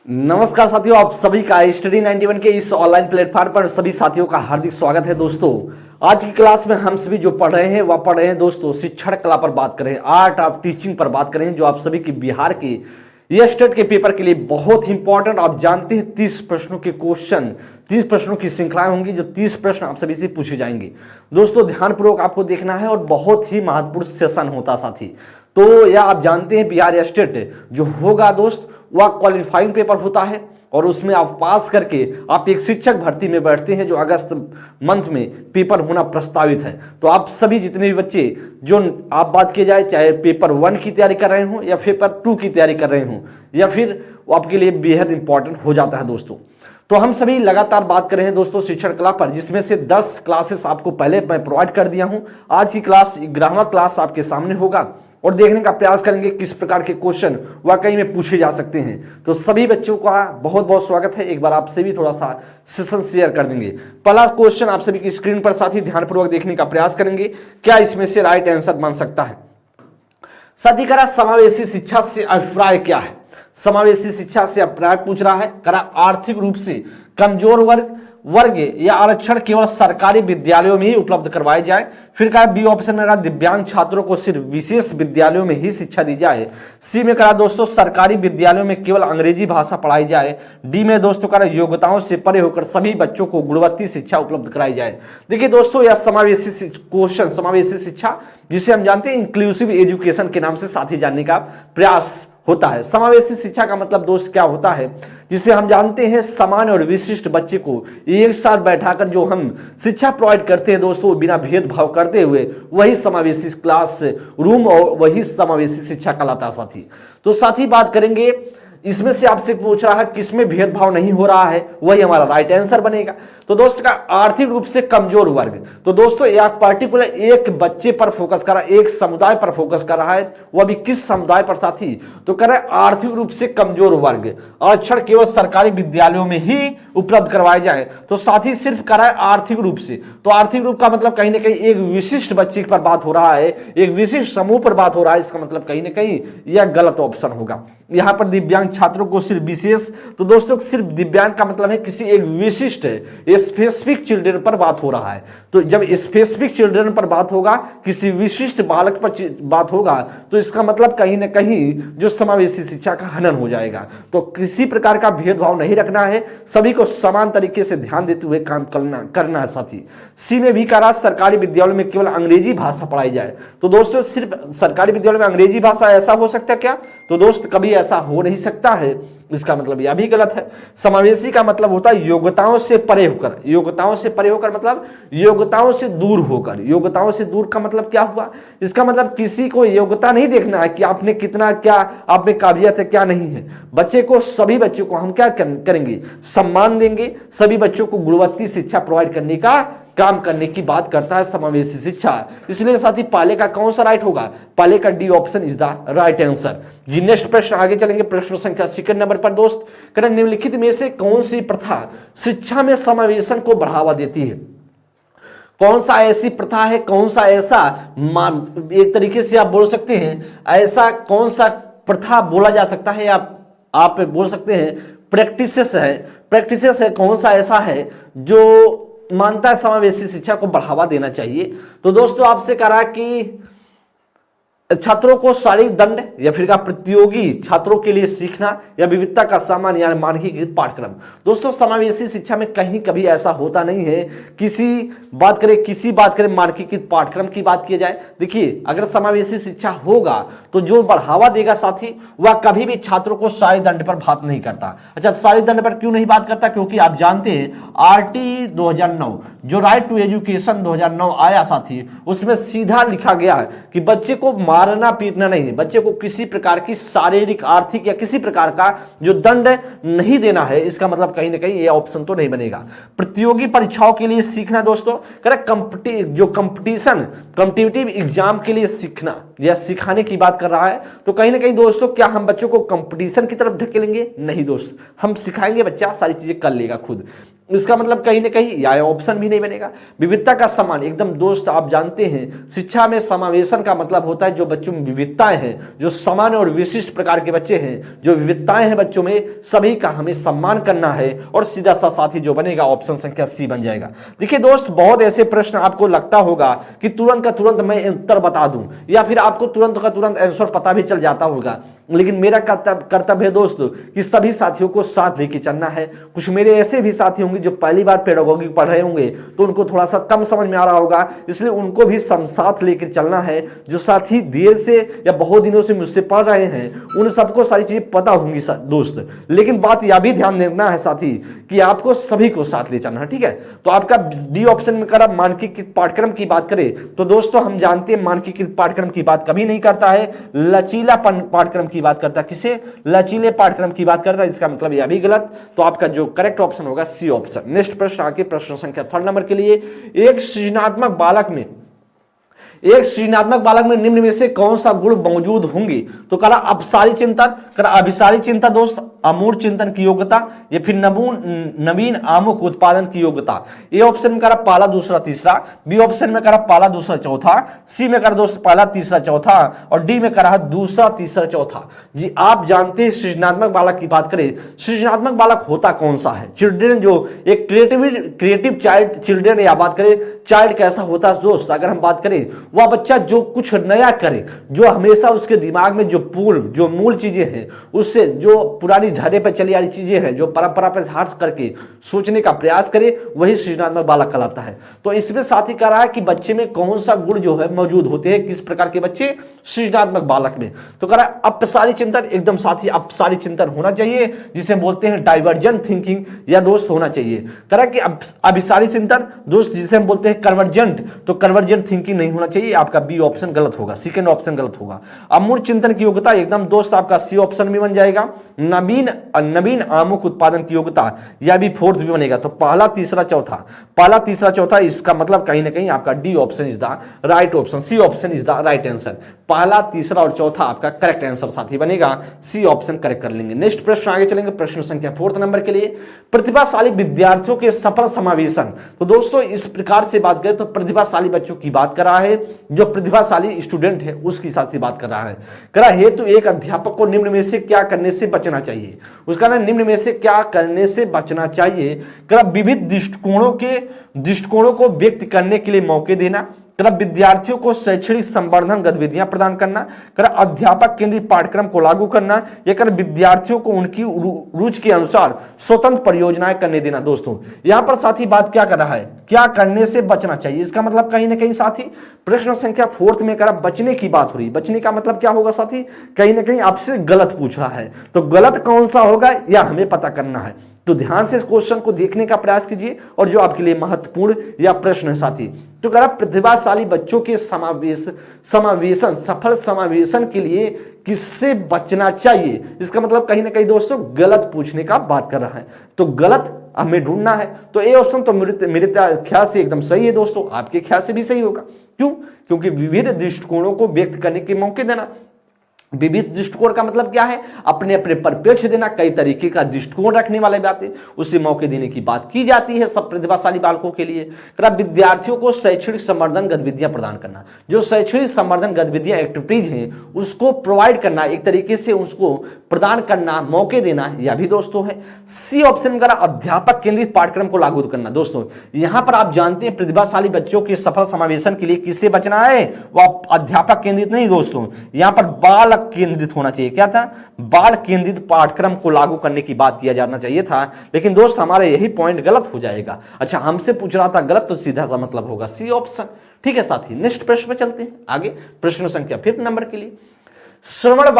नमस्कार साथियों, आप सभी का स्टडी 91 के इस ऑनलाइन प्लेटफॉर्म पर सभी साथियों का हार्दिक स्वागत है। दोस्तों, आज की क्लास में हम सभी जो पढ़ रहे हैं वह पढ़ रहे हैं दोस्तों शिक्षण कला पर बात करें, आर्ट ऑफ टीचिंग पर बात करें, जो आप सभी की बिहार की ये स्टेट के पेपर के लिए बहुत ही इंपॉर्टेंट। आप जानते हैं 30 प्रश्नों के क्वेश्चन, 30 प्रश्नों की श्रृंखलाएं होंगी, जो 30 प्रश्न आप सभी से पूछे जाएंगे। दोस्तों, ध्यानपूर्वक आपको देखना है और बहुत ही महत्वपूर्ण सेशन होता साथी। तो यह आप जानते हैं बिहार स्टेट जो होगा दोस्त वह क्वालिफाइंग पेपर होता है और उसमें आप पास करके आप एक शिक्षक भर्ती में बैठते हैं, जो अगस्त मंथ में पेपर होना प्रस्तावित है। तो आप सभी जितने भी बच्चे जो आप बात किए जाए, चाहे पेपर 1 की तैयारी कर रहे हो या पेपर 2 की तैयारी कर रहे हो, या फिर वो आपके लिए बेहद इंपॉर्टेंट हो जाता है दोस्तों। तो हम सभी लगातार बात कर रहे हैं दोस्तों शिक्षण कला पर, जिसमें से 10 क्लासेस आपको पहले मैं प्रोवाइड कर दिया हूं। आज की क्लास 11वां क्लास आपके सामने होगा और देखने का प्रयास करेंगे किस प्रकार के क्वेश्चन वाकई में पूछे जा सकते हैं। तो सभी बच्चों का बहुत बहुत स्वागत है। एक बार आपसे भी थोड़ा सा सेशन शेयर कर देंगे। पहला क्वेश्चन आप सभी की स्क्रीन पर साथी ध्यानपूर्वक देखने का प्रयास करेंगे, क्या इसमें से राइट आंसर बन सकता है। साथी करा समावेशी शिक्षा से अभिप्राय क्या है। समावेशी शिक्षा से अभिप्राय पूछ रहा है। करा आर्थिक रूप से कमजोर वर्ग या आरक्षण केवल सरकारी विद्यालयों में ही उपलब्ध करवाए जाए। फिर कहा बी ऑप्शन में कहा दिव्यांग छात्रों को सिर्फ विशेष विद्यालयों में ही शिक्षा दी जाए। सी में कहा दोस्तों सरकारी विद्यालयों में केवल अंग्रेजी भाषा पढ़ाई जाए। डी में दोस्तों कहा योग्यताओं से परे होकर सभी बच्चों को गुणवत्ता शिक्षा उपलब्ध कराई जाए। देखिए दोस्तों, यह समावेशी क्वेश्चन, समावेशी शिक्षा जिसे हम जानते हैं इंक्लूसिव एजुकेशन के नाम से साथी जानने का प्रयास होता है। समावेशी शिक्षा का मतलब दोस्त क्या होता है, जिसे हम जानते हैं समान और विशिष्ट बच्चे को एक साथ बैठाकर जो हम शिक्षा प्रोवाइड करते हैं दोस्तों, बिना भेदभाव करते हुए, वही समावेशी क्लास रूम और वही समावेशी शिक्षा कहलाता है साथी। तो साथी बात करेंगे, इसमें से आपसे पूछ रहा है किसमें भेदभाव नहीं हो रहा है, वही हमारा राइट आंसर बनेगा। तो दोस्तों का आर्थिक रूप से कमजोर वर्ग, तो दोस्तों एक पर्टिकुलर एक बच्चे पर फोकस कर रहा है, एक समुदाय पर फोकस कर रहा है। वह भी किस समुदाय पर साथी, तो कह रहा है आर्थिक रूप से कमजोर वर्ग, आरक्षण केवल सरकारी विद्यालयों में ही उपलब्ध करवाए जाए। तो साथी सिर्फ कर रहा है आर्थिक रूप से, तो आर्थिक रूप का मतलब कहीं ना कहीं एक विशिष्ट बच्चे पर बात हो रहा है, एक विशिष्ट समूह पर बात हो रहा है। इसका मतलब कहीं ना कहीं यह गलत ऑप्शन होगा। यहां पर दिव्यांग छात्रों को सिर्फ विशेष, तो दोस्तों सिर्फ दिव्यांग का मतलब है किसी एक विशिष्ट स्पेसिफिक चिल्ड्रन पर बात हो रहा है। तो जब स्पेसिफिक चिल्ड्रन पर बात होगा, किसी विशिष्ट बालक पर बात होगा, तो इसका मतलब कहीं ना कहीं जो समावेशी शिक्षा का हनन हो जाएगा। तो किसी प्रकार का भेदभाव नहीं रखना है, सभी को समान तरीके से ध्यान देते हुए काम करना है साथी। सी में भी कहा सरकारी विद्यालयों में केवल अंग्रेजी भाषा पढ़ाई जाए। तो दोस्तों सिर्फ सरकारी विद्यालयों में अंग्रेजी भाषा, ऐसा हो सकता है क्या? तो दोस्त कभी ऐसा हो नहीं सकता है, इसका मतलब यह भी गलत है। समावेशी का मतलब होता है योग्यताओं से परे होकर। योग्यताओं से परे होकर मतलब योग्यताओं से दूर होकर। योग्यताओं से दूर का मतलब क्या हुआ? इसका मतलब किसी को योग्यता नहीं देखना है कि आपने कितना, क्या आप में काबिलियत है, क्या नहीं है। बच्चे को, सभी बच्चों को हम क्या करेंगे? सम्मान देंगे। सभी बच्चों को गुणवत्ता शिक्षा प्रोवाइड करने का काम करने की बात करता है समावेशी शिक्षा। इसलिए साथी पहले का कौन सा राइट होगा? पहले का D option is the right answer. जी नेक्स्ट प्रश्न आगे चलेंगे, प्रश्न संख्या 2 नंबर पर दोस्त, करें निम्नलिखित में से कौन सी प्रथा शिक्षा में समावेशन को बढ़ावा देती है? कौन सा ऐसी प्रथा है, कौन सा ऐसा एक तरीके से आप बोल सकते हैं, ऐसा कौन सा प्रथा बोला जा सकता है, आप बोल सकते हैं प्रैक्टिसेस है, कौन सा ऐसा है जो मानता है समावेशी शिक्षा को बढ़ावा देना चाहिए? तो दोस्तों आपसे कहा कि छात्रों को शारीरिक दंड, या फिर का प्रतियोगी छात्रों के लिए सीखना, या विविधता का सामान्य यानी मानकीकृत पाठ्यक्रम। दोस्तों समावेशी शिक्षा में कहीं कभी ऐसा होता नहीं है। किसी बात करें मानकीकृत पाठ्यक्रम की बात की जाए, देखिए अगर समावेशी शिक्षा होगा तो जो बढ़ावा देगा साथी, वह कभी भी छात्रों को शारीरिक दंड पर बात नहीं करता। अच्छा, शारीरिक दंड पर क्यों नहीं बात करता? क्योंकि आप जानते हैं आरटी 2009 जो राइट टू एजुकेशन 2009 आया साथी, उसमें सीधा लिखा गया है कि बच्चे को मारना पीटना नहीं है, बच्चे को किसी प्रकार की शारीरिक, आर्थिक या किसी प्रकार का जो दंड नहीं देना है। इसका मतलब कहीं ना कहीं ये ऑप्शन तो नहीं बनेगा। प्रतियोगी परीक्षाओं के लिए सीखना दोस्तों, करेक्ट, कॉम्पिटिटिव एग्जाम के लिए सीखना, या सिखाने की बात कर रहा है, तो कहीं ना कहीं दोस्तों क्या हम बच्चों को कंपटीशन की तरफ ढकेलेंगे? नहीं दोस्त, हम सिखाएंगे, बच्चा सारी चीजें कर लेगा खुद। इसका मतलब कहीं ना कहीं या ऑप्शन भी नहीं बनेगा। विविधता का सम्मान, एकदम दोस्त आप जानते हैं शिक्षा में समावेशन का मतलब होता है जो बच्चों में विविधताएं हैं, जो सामान्य और विशिष्ट प्रकार के बच्चे हैं, जो विविधताएं हैं बच्चों में, सभी का हमें सम्मान करना है। और सीधा सा साथी जो बनेगा ऑप्शन संख्या सी बन जाएगा। देखिए दोस्त, बहुत ऐसे प्रश्न आपको लगता होगा कि तुरंत का तुरंत मैं उत्तर बता दूं, या फिर आपको तुरंत का तुरंत आंसर पता भी चल जाता होगा, लेकिन मेरा कर्तव्य है दोस्तों कि सभी साथियों को साथ लेके चलना है। कुछ मेरे ऐसे भी साथी होंगे जो पहली बार पेडागोगी पढ़ रहे होंगे, तो उनको थोड़ा सा कम समझ में आ रहा होगा, इसलिए उनको भी साथ लेकर चलना है। जो साथी देर से या बहुत दिनों से मुझसे पढ़ रहे हैं, उन सबको सारी चीजें पता होंगी दोस्त, लेकिन बात यह भी ध्यान देना है साथी कि आपको सभी को साथ ले चलना है, ठीक है। तो आपका डी ऑप्शन में करा मानकीकृत पाठ्यक्रम की बात करें तो दोस्तों हम जानते हैं मानकीकृत पाठ्यक्रम की बात कभी नहीं करता है, लचीला पाठ्यक्रम की बात करता है। किसे? लचीले पाठ्यक्रम की बात करता है, इसका मतलब यह भी गलत। तो आपका जो करेक्ट ऑप्शन होगा सी ऑप्शन। नेक्स्ट प्रश्न आगे, प्रश्न संख्या 3 नंबर के लिए, एक सृजनात्मक बालक में निम्न में से कौन सा गुण मौजूद होंगे? तो करा अपसारी चिंतन, करा अभिसारी चिंतन दोस्त, अमूर्त चिंतन की योग्यता, या फिर नवीन आमुख उत्पादन की योग्यता। ए ऑप्शन में करा पहला दूसरा तीसरा, बी ऑप्शन में करा पहला दूसरा चौथा, सी में करा दोस्त पहला तीसरा चौथा, और डी में करा दूसरा तीसरा चौथा। जी आप जानते हैं सृजनात्मक बालक की बात करें, सृजनात्मक बालक होता कौन सा है? चिल्ड्रन, जो एक क्रिएटिव चाइल्ड चिल्ड्रन, या बात करें चाइल्ड कैसा होता है दोस्त, अगर हम बात करें वह बच्चा जो कुछ नया करे, जो हमेशा उसके दिमाग में जो मूल चीजें हैं, उससे जो पुरानी धरे पर चली आ रही चीजें हैं, जो परंपरा पर हट करके सोचने का प्रयास करे, वही सृजनात्मक बालक कहलाता है। तो इसमें साथ ही कह रहा है कि बच्चे में कौन सा गुण जो है मौजूद होते हैं, किस प्रकार के बच्चे सृजनात्मक बालक में। तो कह रहा है अपसारी चिंतन, एकदम साथी अपसारी चिंतन होना चाहिए, जिसे बोलते हैं डाइवर्जेंट थिंकिंग, या दोस्त होना चाहिए। कह रहा है कि अभिसारी चिंतन दोस्त जिसे हम बोलते हैं कन्वर्जेंट, तो कन्वर्जेंट थिंकिंग नहीं होना चाहिए, आपका बी ऑप्शन गलत होगा, सेकंड ऑप्शन गलत होगा। अमूर्त चिंतन की योग्यता एकदम दोस्त आपका सी ऑप्शन में बन जाएगा। नवीन आमुख उत्पादन की योग्यता, यह भी फोर्थ भी बनेगा। तो पहला तीसरा चौथा, इसका मतलब कहीं ना कहीं आपका D option is the right option, C option is the right answer. पहला तीसरा और चौथा आपका करेक्ट आंसर साथी बनेगा, सी ऑप्शन करेक्ट कर लेंगे। नेक्स्ट प्रश्न आगे चलेंगे, प्रश्न संख्या 4 नंबर के लिए, प्रतिभाशाली विद्यार्थियों के सफल समावेशन। तो दोस्तों इस प्रकार से बात करें तो प्रतिभाशाली बच्चों की बात कर रहा है, जो प्रतिभाशाली स्टूडेंट है उसकी साथ से बात कर रहा है। करा हेतु एक अध्यापक को निम्न में से क्या करने से बचना चाहिए? उसका ना निम्न में से क्या करने से बचना चाहिए? करा विविध दृष्टिकोणों को व्यक्त करने के लिए मौके देना, करा विद्यार्थियों को शैक्षणिक संवर्धन गतिविधियां प्रदान करना, करा अध्यापक केंद्रित पाठ्यक्रम को लागू करना, या कर विद्यार्थियों को उनकी रुचि के अनुसार स्वतंत्र परियोजनाएं करने देना। दोस्तों यहां पर साथी बात क्या कर रहा है, क्या करने से बचना चाहिए? इसका मतलब कहीं ना कहीं साथी प्रश्न संख्या 4 में करा बचने की बात हो रही। बचने का मतलब क्या होगा साथी? कहीं ना कहीं आपसे गलत पूछ रहा है, तो गलत कौन सा होगा या हमें पता करना है। तो ध्यान से इस क्वेश्चन को देखने का प्रयास कीजिए, और जो आपके लिए महत्वपूर्ण या प्रश्न है साथी, तो कह रहा प्रतिभाशाली बच्चों के सफल समावेशन के लिए किससे बचना चाहिए? इसका मतलब कहीं ना कहीं दोस्तों गलत पूछने का बात कर रहा है, तो गलत हमें ढूंढना है। तो ए ऑप्शन तो मेरे ख्याल से एकदम सही है दोस्तों, आपके ख्याल से भी सही होगा। क्यों? क्योंकि विविध दृष्टिकोणों को व्यक्त करने के मौके देना। विविध दृष्टिकोण का मतलब क्या है? अपने अपने परिप्रेक्ष्य देना, कई तरीके का दृष्टिकोण रखने वाले बातें, उसे मौके देने की बात की जाती है सब प्रतिभाशाली बालकों के लिए। विद्यार्थियों को शैक्षणिक संवर्धन गतिविधियां प्रदान करना, जो शैक्षणिक संवर्धन गतिविधियां एक्टिविटीज हैं उसको प्रोवाइड करना, एक तरीके से उसको प्रदान करना, मौके देना, यह भी दोस्तों है। सी ऑप्शन का अध्यापक केंद्रित पाठ्यक्रम को लागू करना। दोस्तों यहां पर आप जानते हैं प्रतिभाशाली बच्चों के सफल समावेशन के लिए किससे बचना है? वह अध्यापक केंद्रित नहीं दोस्तों, यहां पर बाल केंद्रित होना चाहिए। क्या था? बाल केंद्रित पाठ्यक्रम को लागू करने की बात किया जाना चाहिए था, लेकिन दोस्त हमारा यही पॉइंट गलत हो जाएगा। अच्छा हमसे पूछ रहा था गलत, तो सीधा सा मतलब होगा सी ऑप्शन। ठीक है साथी, नेक्स्ट प्रश्न पे चलते हैं आगे, प्रश्न संख्या 5 नंबर के लिए। श्रवण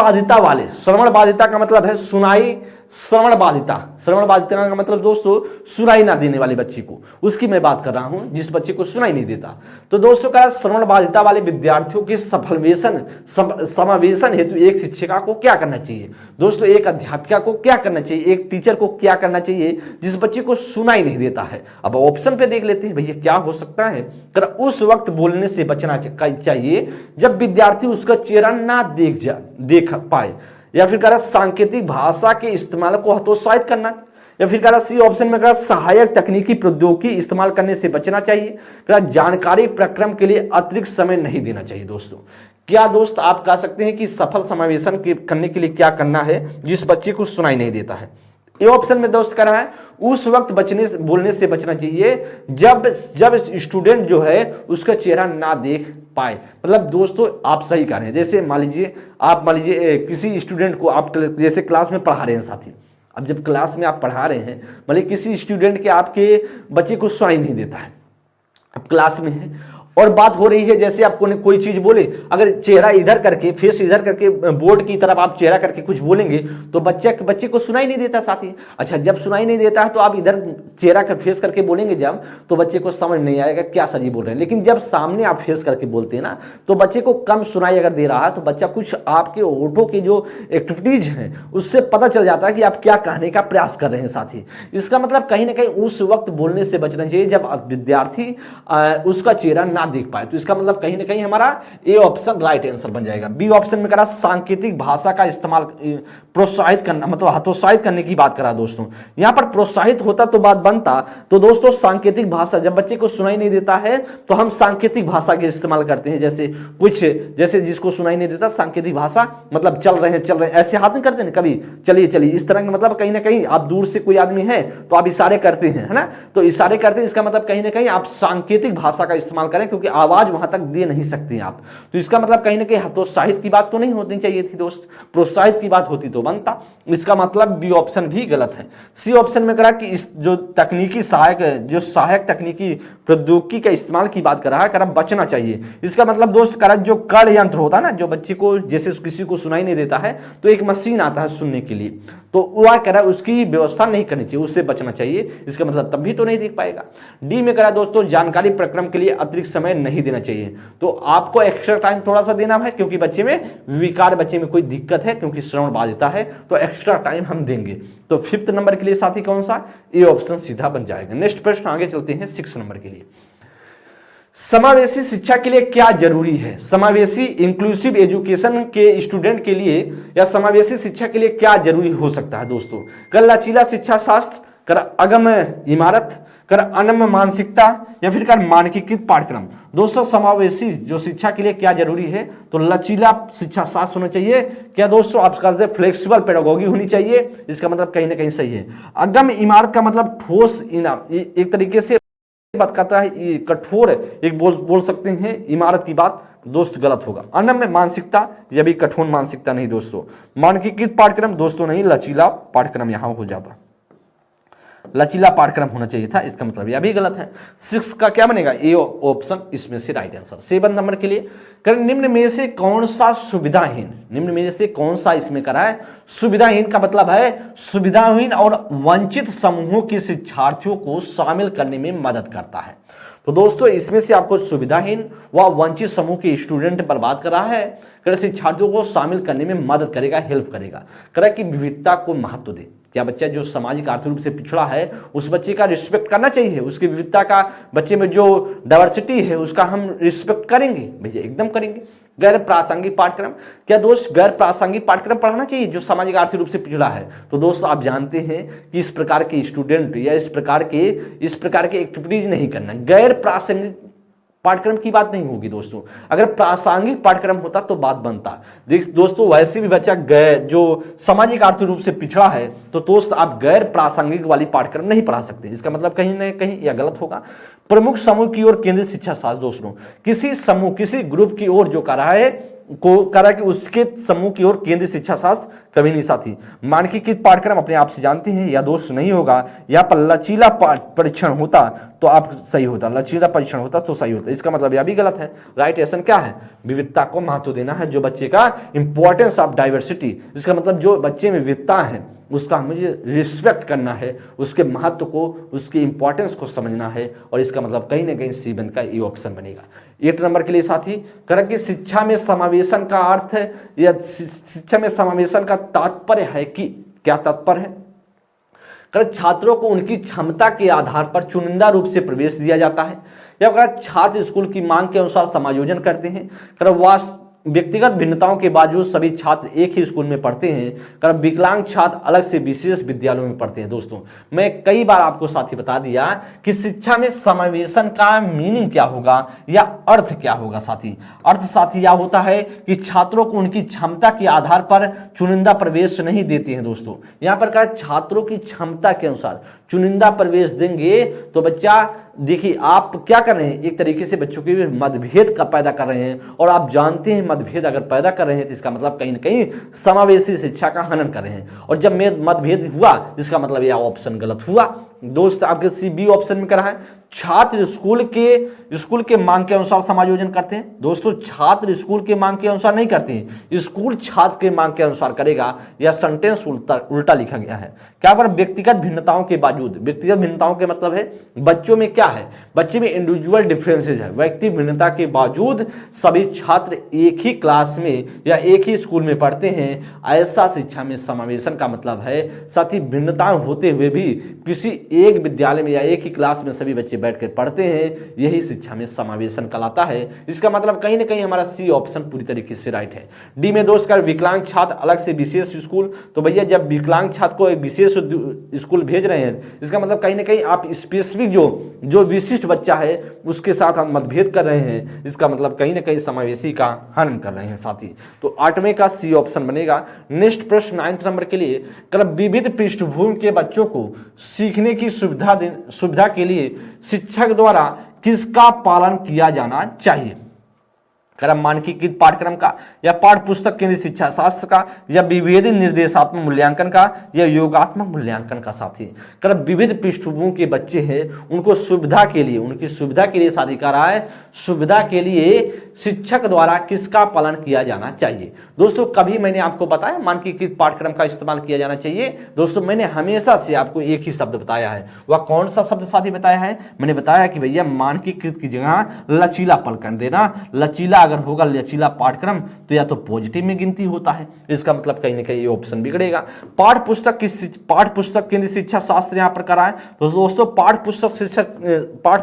बाधिता का मतलब है सुनाई श्रवण बाधिता। श्रवण बाधिता का मतलब दोस्तों सुनाई ना देने वाले बच्चे को, उसकी मैं बात कर रहा हूं, जिस बच्चे को सुनाई नहीं देता। तो दोस्तों का श्रवण बाधिता वाले विद्यार्थियों के समावेशन हेतु एक शिक्षिका को क्या करना चाहिए? दोस्तों एक अध्यापिका को क्या करना चाहिए, एक टीचर को क्या करना चाहिए जिस बच्चे को सुनाई नहीं देता है? अब ऑप्शन पे देख लेते हैं भैया क्या हो सकता है। उस वक्त बोलने से बचना चाहिए जब विद्यार्थी उसका चेहरा ना देख पाए, या फिर कह रहा सांकेतिक भाषा के इस्तेमाल को हतोत्साहित करना, या फिर कह रहा सी ऑप्शन में कह रहा सहायक तकनीकी प्रौद्योगिकी इस्तेमाल करने से बचना चाहिए, कह रहा जानकारी प्रक्रम के लिए अतिरिक्त समय नहीं देना चाहिए। दोस्तों क्या दोस्त आप कह सकते हैं कि सफल समावेशन करने के लिए क्या करना है जिस बच्चे को सुनाई नहीं देता है? ये ऑप्शन में दोस्त कर रहा है उस वक्त बोलने से बचना चाहिए जब स्टूडेंट जो है उसका चेहरा ना देख पाए। मतलब दोस्तों आप सही कह रहे हैं। जैसे मान लीजिए किसी स्टूडेंट को आप जैसे क्लास में पढ़ा रहे हैं साथी, अब जब क्लास में आप पढ़ा रहे हैं, मतलब किसी स्टूडेंट के आपके बच्चे को सुनाई नहीं देता है, अब क्लास में है और बात हो रही है, जैसे आपको कोई चीज बोले, अगर चेहरा इधर करके, फेस इधर करके, बोर्ड की तरफ आप चेहरा करके कुछ बोलेंगे तो बच्चे को सुनाई नहीं देता साथी। अच्छा जब सुनाई नहीं देता है तो आप इधर चेहरा कर फेस करके बोलेंगे जब, तो बच्चे को समझ नहीं आएगा क्या सर जी बोल रहे हैं। लेकिन जब सामने आप फेस करके बोलते हैं ना, तो बच्चे को कम सुनाई अगर दे रहा है तो बच्चा कुछ आपके होठों की जो एक्टिविटीज हैं उससे पता चल जाता है कि आप क्या कहने का प्रयास कर रहे हैं साथी। इसका मतलब कहीं ना कहीं उस वक्त बोलने से बचना चाहिए जब विद्यार्थी उसका चेहरा ना देख पाए। तो इसका मतलब कहीं ना कहीं हमारा ए ऑप्शन राइट आंसर बन जाएगा। बी ऑप्शन में करा सांकेतिक भाषा का इस्तेमाल प्रोत्साहित करना, मतलब हतोत्साहित करने की बात करा दोस्तों। यहां पर प्रोत्साहित होता तो बात बनता, तो दोस्तों सांकेतिक भाषा, जब बच्चे को सुनाई नहीं देता है तो हम सांकेतिक भाषा के इस्तेमाल करते हैं। जैसे जिसको सुनाई नहीं देता सांकेतिक भाषा, मतलब चल रहे हैं ऐसे हाथ नहीं करते ना कभी, चलिए इस तरह का, मतलब कहीं ना कहीं आप दूर से कोई आदमी है तो आप इशारे करते हैं, है ना, तो इशारे करते हैं। इसका मतलब कहीं ना कहीं आप सांकेतिक भाषा का इस्तेमाल करें क्योंकि आवाज वहां तक दे नहीं सकते आप। तो इसका मतलब कहीं ना कहीं हतोत्साहित की बात तो नहीं होनी चाहिए थी दोस्त, प्रोत्साहित की बात होती तो बनता। इसका मतलब बी ऑप्शन भी गलत है। सी ऑप्शन में करा कि इस जो सहायक तकनीकी प्रौद्योगिकी का इस्तेमाल की बात कर रहा है, करा बचना चाहिए। इसका मतलब दोस्त करा जो कर्ण यंत्र होता है ना, जो बच्चे को जैसे किसी को सुनाई नहीं देता है तो एक मशीन आता है सुनने के लिए, तो वह करा उसकी व्यवस्था नहीं करनी चाहिए, उससे बचना चाहिए। इसका मतलब तब भी तो नहीं देख पाएगा। डी में करा दोस्तों जानकारी प्रक्रम के लिए अतिरिक्त समय नहीं देना चाहिए, तो आपको एक्स्ट्रा टाइम थोड़ा सा देना है क्योंकि बच्चे में विकार, बच्चे में कोई दिक्कत है क्योंकि श्रवण बाधिता है, तो एक्स्ट्रा टाइम हम देंगे। तो 5th नंबर के लिए साथी कौन सा? ए ऑप्शन सीधा बन जाएगा। नेक्स्ट प्रश्न आगे चलते हैं 6 नंबर के लिए। समावेशी शिक्षा के लिए क्या जरूरी है? समावेशी इंक्लूसिव एजुकेशन के स्टूडेंट के लिए या समावेशी शिक्षा के लिए क्या जरूरी हो सकता है दोस्तों? कर लचीला शिक्षा शास्त्र, कर अगम इमारत, कर अनम्य मानसिकता, या फिर कर मानकीकृत पाठ्यक्रम। दोस्तों समावेशी जो शिक्षा के लिए क्या जरूरी है, तो लचीला शिक्षा शास्त्र होना चाहिए। क्या दोस्तों आप कहते हैं फ्लेक्सिबल पेडागोगी होनी चाहिए, इसका मतलब कहीं ना कहीं सही है। अगम इमारत का मतलब ठोस एक तरीके से बात करता है, कठोर एक बोल सकते हैं इमारत की बात, दोस्त गलत होगा। अनम्य मानसिकता, यह भी कठोर मानसिकता नहीं दोस्तों। मानकीकृत पाठ्यक्रम दोस्तों नहीं, लचीला पाठ्यक्रम यहां हो जाता, लचीला पाठ्यक्रम होना चाहिए था, इसका मतलब यह भी गलत है। 6 का क्या बनेगा? ए ऑप्शन इसमें से राइट आंसर। 7 नंबर के लिए निम्न में से कौन सा सुविधाहीन, निम्न में से कौन सा इसमें करा है? सुविधाहीन का मतलब है सुविधाहीन और वंचित समूहों के शिक्षार्थियों को शामिल करने में मदद करता है। तो दोस्तों इसमें से आपको सुविधाहीन व वंचित समूह के स्टूडेंट पर बात कर रहा है, शिक्षार्थियों को शामिल करने में मदद करेगा, हेल्प करेगा। करें कि विविधता को महत्व दे। क्या बच्चा जो सामाजिक आर्थिक रूप से पिछड़ा है उस बच्चे का रिस्पेक्ट करना चाहिए, उसकी विविधता का, बच्चे में जो डाइवर्सिटी है उसका हम रिस्पेक्ट करेंगे भैया, एकदम करेंगे। गैर प्रासंगिक पाठ्यक्रम, क्या दोस्त गैर प्रासंगिक पाठ्यक्रम पढ़ाना चाहिए जो सामाजिक आर्थिक रूप से पिछड़ा है? तो दोस्त आप जानते हैं कि इस प्रकार के स्टूडेंट या इस प्रकार के एक्टिविटीज नहीं करना। गैर प्रासंगिक पाठ्यक्रम की बात नहीं होगी दोस्तों, अगर प्रासंगिक पाठ्यक्रम होता तो बात बनता। दोस्तों वैसे भी बच्चा जो सामाजिक आर्थिक रूप से पिछड़ा है तो दोस्त आप गैर प्रासंगिक वाली पाठ्यक्रम नहीं पढ़ा सकते, इसका मतलब कहीं ना कहीं यह गलत होगा। प्रमुख समूह की ओर केंद्रित शिक्षा शास्त्र, दोस्तों किसी समूह किसी ग्रुप की ओर जो कर रहा है कि उसके समूह की ओर केंद्रीय शिक्षा शास्त्र कभी नहीं साथी। मानकीकृत पाठ्यक्रम अपने आप से जानते हैं यह दोष नहीं होगा। यहाँ पर लचीला परीक्षण होता तो आप सही होता, लचीला परीक्षण होता तो सही होता, इसका मतलब यह भी गलत है। राइट आंसर क्या है? विविधता को महत्व देना है, जो बच्चे का इंपॉर्टेंस ऑफ डाइवर्सिटी, इसका मतलब जो बच्चे में विविधता है उसका मुझे रिस्पेक्ट करना है, उसके महत्व को, उसकी इंपॉर्टेंस को समझना है, और इसका मतलब कहीं ना कहीं सी बंद का ये ऑप्शन बनेगा। 8 नंबर के लिए साथी कह कि शिक्षा में समावेशन का अर्थ है या शिक्षा में समावेशन का तात्पर्य है कि क्या तात्पर्य है? कर छात्रों को उनकी क्षमता के आधार पर चुनिंदा रूप से प्रवेश दिया जाता है, या अगर छात्र स्कूल की मांग के अनुसार समायोजन करते हैं। कर व्यक्तिगत भिन्नताओं के बावजूद सभी छात्र एक ही स्कूल में पढ़ते हैं। कर विकलांग छात्र अलग से विशेष विद्यालयों में पढ़ते हैं। दोस्तों मैं कई बार आपको साथी बता दिया कि शिक्षा में समावेशन का मीनिंग क्या होगा या अर्थ क्या होगा साथी। अर्थ साथी यह होता है कि छात्रों को उनकी क्षमता के आधार पर चुनिंदा प्रवेश नहीं देते हैं। दोस्तों यहां पर कहा छात्रों की क्षमता के अनुसार चुनिंदा प्रवेश देंगे तो बच्चा देखिए आप क्या कर रहे हैं, एक तरीके से बच्चों के मतभेद का पैदा कर रहे हैं, और आप जानते हैं मतभेद अगर पैदा कर रहे हैं तो इसका मतलब कहीं ना कहीं समावेशी शिक्षा का हनन कर रहे हैं। और जब मतभेद हुआ इसका मतलब यह ऑप्शन गलत हुआ। दोस्त आपके सी बी ऑप्शन में करा है छात्र स्कूल के मांग के अनुसार समायोजन करते हैं। दोस्तों छात्र स्कूल के मांग के अनुसार नहीं करते हैं, स्कूल छात्र के मांग के अनुसार करेगा। यह सेंटेंस उल्टा लिखा गया है। क्या पर व्यक्तिगत भिन्नताओं के बावजूद, व्यक्तिगत भिन्नताओं के मतलब है बच्चों में क्या है, बच्चे में इंडिविजुअल डिफरेंसेज है। व्यक्ति भिन्नता के बावजूद सभी छात्र एक ही क्लास में या एक ही स्कूल में पढ़ते हैं, ऐसा शिक्षा में समावेशन का मतलब है। साथ ही भिन्नताएं होते हुए भी किसी एक विद्यालय में या एक ही क्लास में सभी बच्चे बैठकर पढ़ते हैं, यही शिक्षा में समावेशन कहलाता है। इसका मतलब कहीं ना कहीं हमारा सी ऑप्शन पूरी तरीके से राइट है। डी में दोस्त कर विकलांग छात्र अलग से विशेष स्कूल, तो भैया जब विकलांग छात्र को एक विशेष स्कूल भेज रहे हैं इसका मतलब कहीं ना कहीं आप स्पेसिफिक जो विशिष्ट बच्चा है उसके साथ हम मतभेद कर रहे हैं, इसका मतलब कहीं ना कहीं समावेशी का हनन कर रहे हैं साथी। तो 8वें का सी ऑप्शन बनेगा। नेक्स्ट प्रश्न 9 नंबर के लिए कर विविध पृष्ठभूमि के बच्चों को सीखने की सुविधा के लिए शिक्षक द्वारा किसका पालन किया जाना चाहिए? क्रम मानकीकृत पाठ्यक्रम का, या पाठ्य पुस्तक केंद्रित शिक्षा शास्त्र का, या विभेदित निर्देशात्मक मूल्यांकन का, या योगात्मक मूल्यांकन का साथी। क्रम विविध पृष्ठभूमि के बच्चे हैं उनको सुविधा के लिए, उनकी सुविधा के लिए शादी करा है, सुविधा के लिए शिक्षक द्वारा किसका पालन किया जाना चाहिए? दोस्तों कभी मैंने आपको बताया मानकीकृत पाठ्यक्रम का इस्तेमाल किया जाना चाहिए? दोस्तों मैंने हमेशा से आपको एक ही शब्द बताया है, वह कौन सा शब्द साथी बताया है? मैंने बताया कि भैया मानकीकृत की जगह लचीला पाठ्यक्रम देना। लचीला अगर होगा लचीला पाठ्यक्रम तो या तो पॉजिटिव में गिनती होता है, इसका मतलब कहीं ना कहीं ये ऑप्शन बिगड़ेगा। पाठ्य पुस्तक केंद्रित शिक्षा शास्त्र यहां पर कराएं तो दोस्तों पाठ्य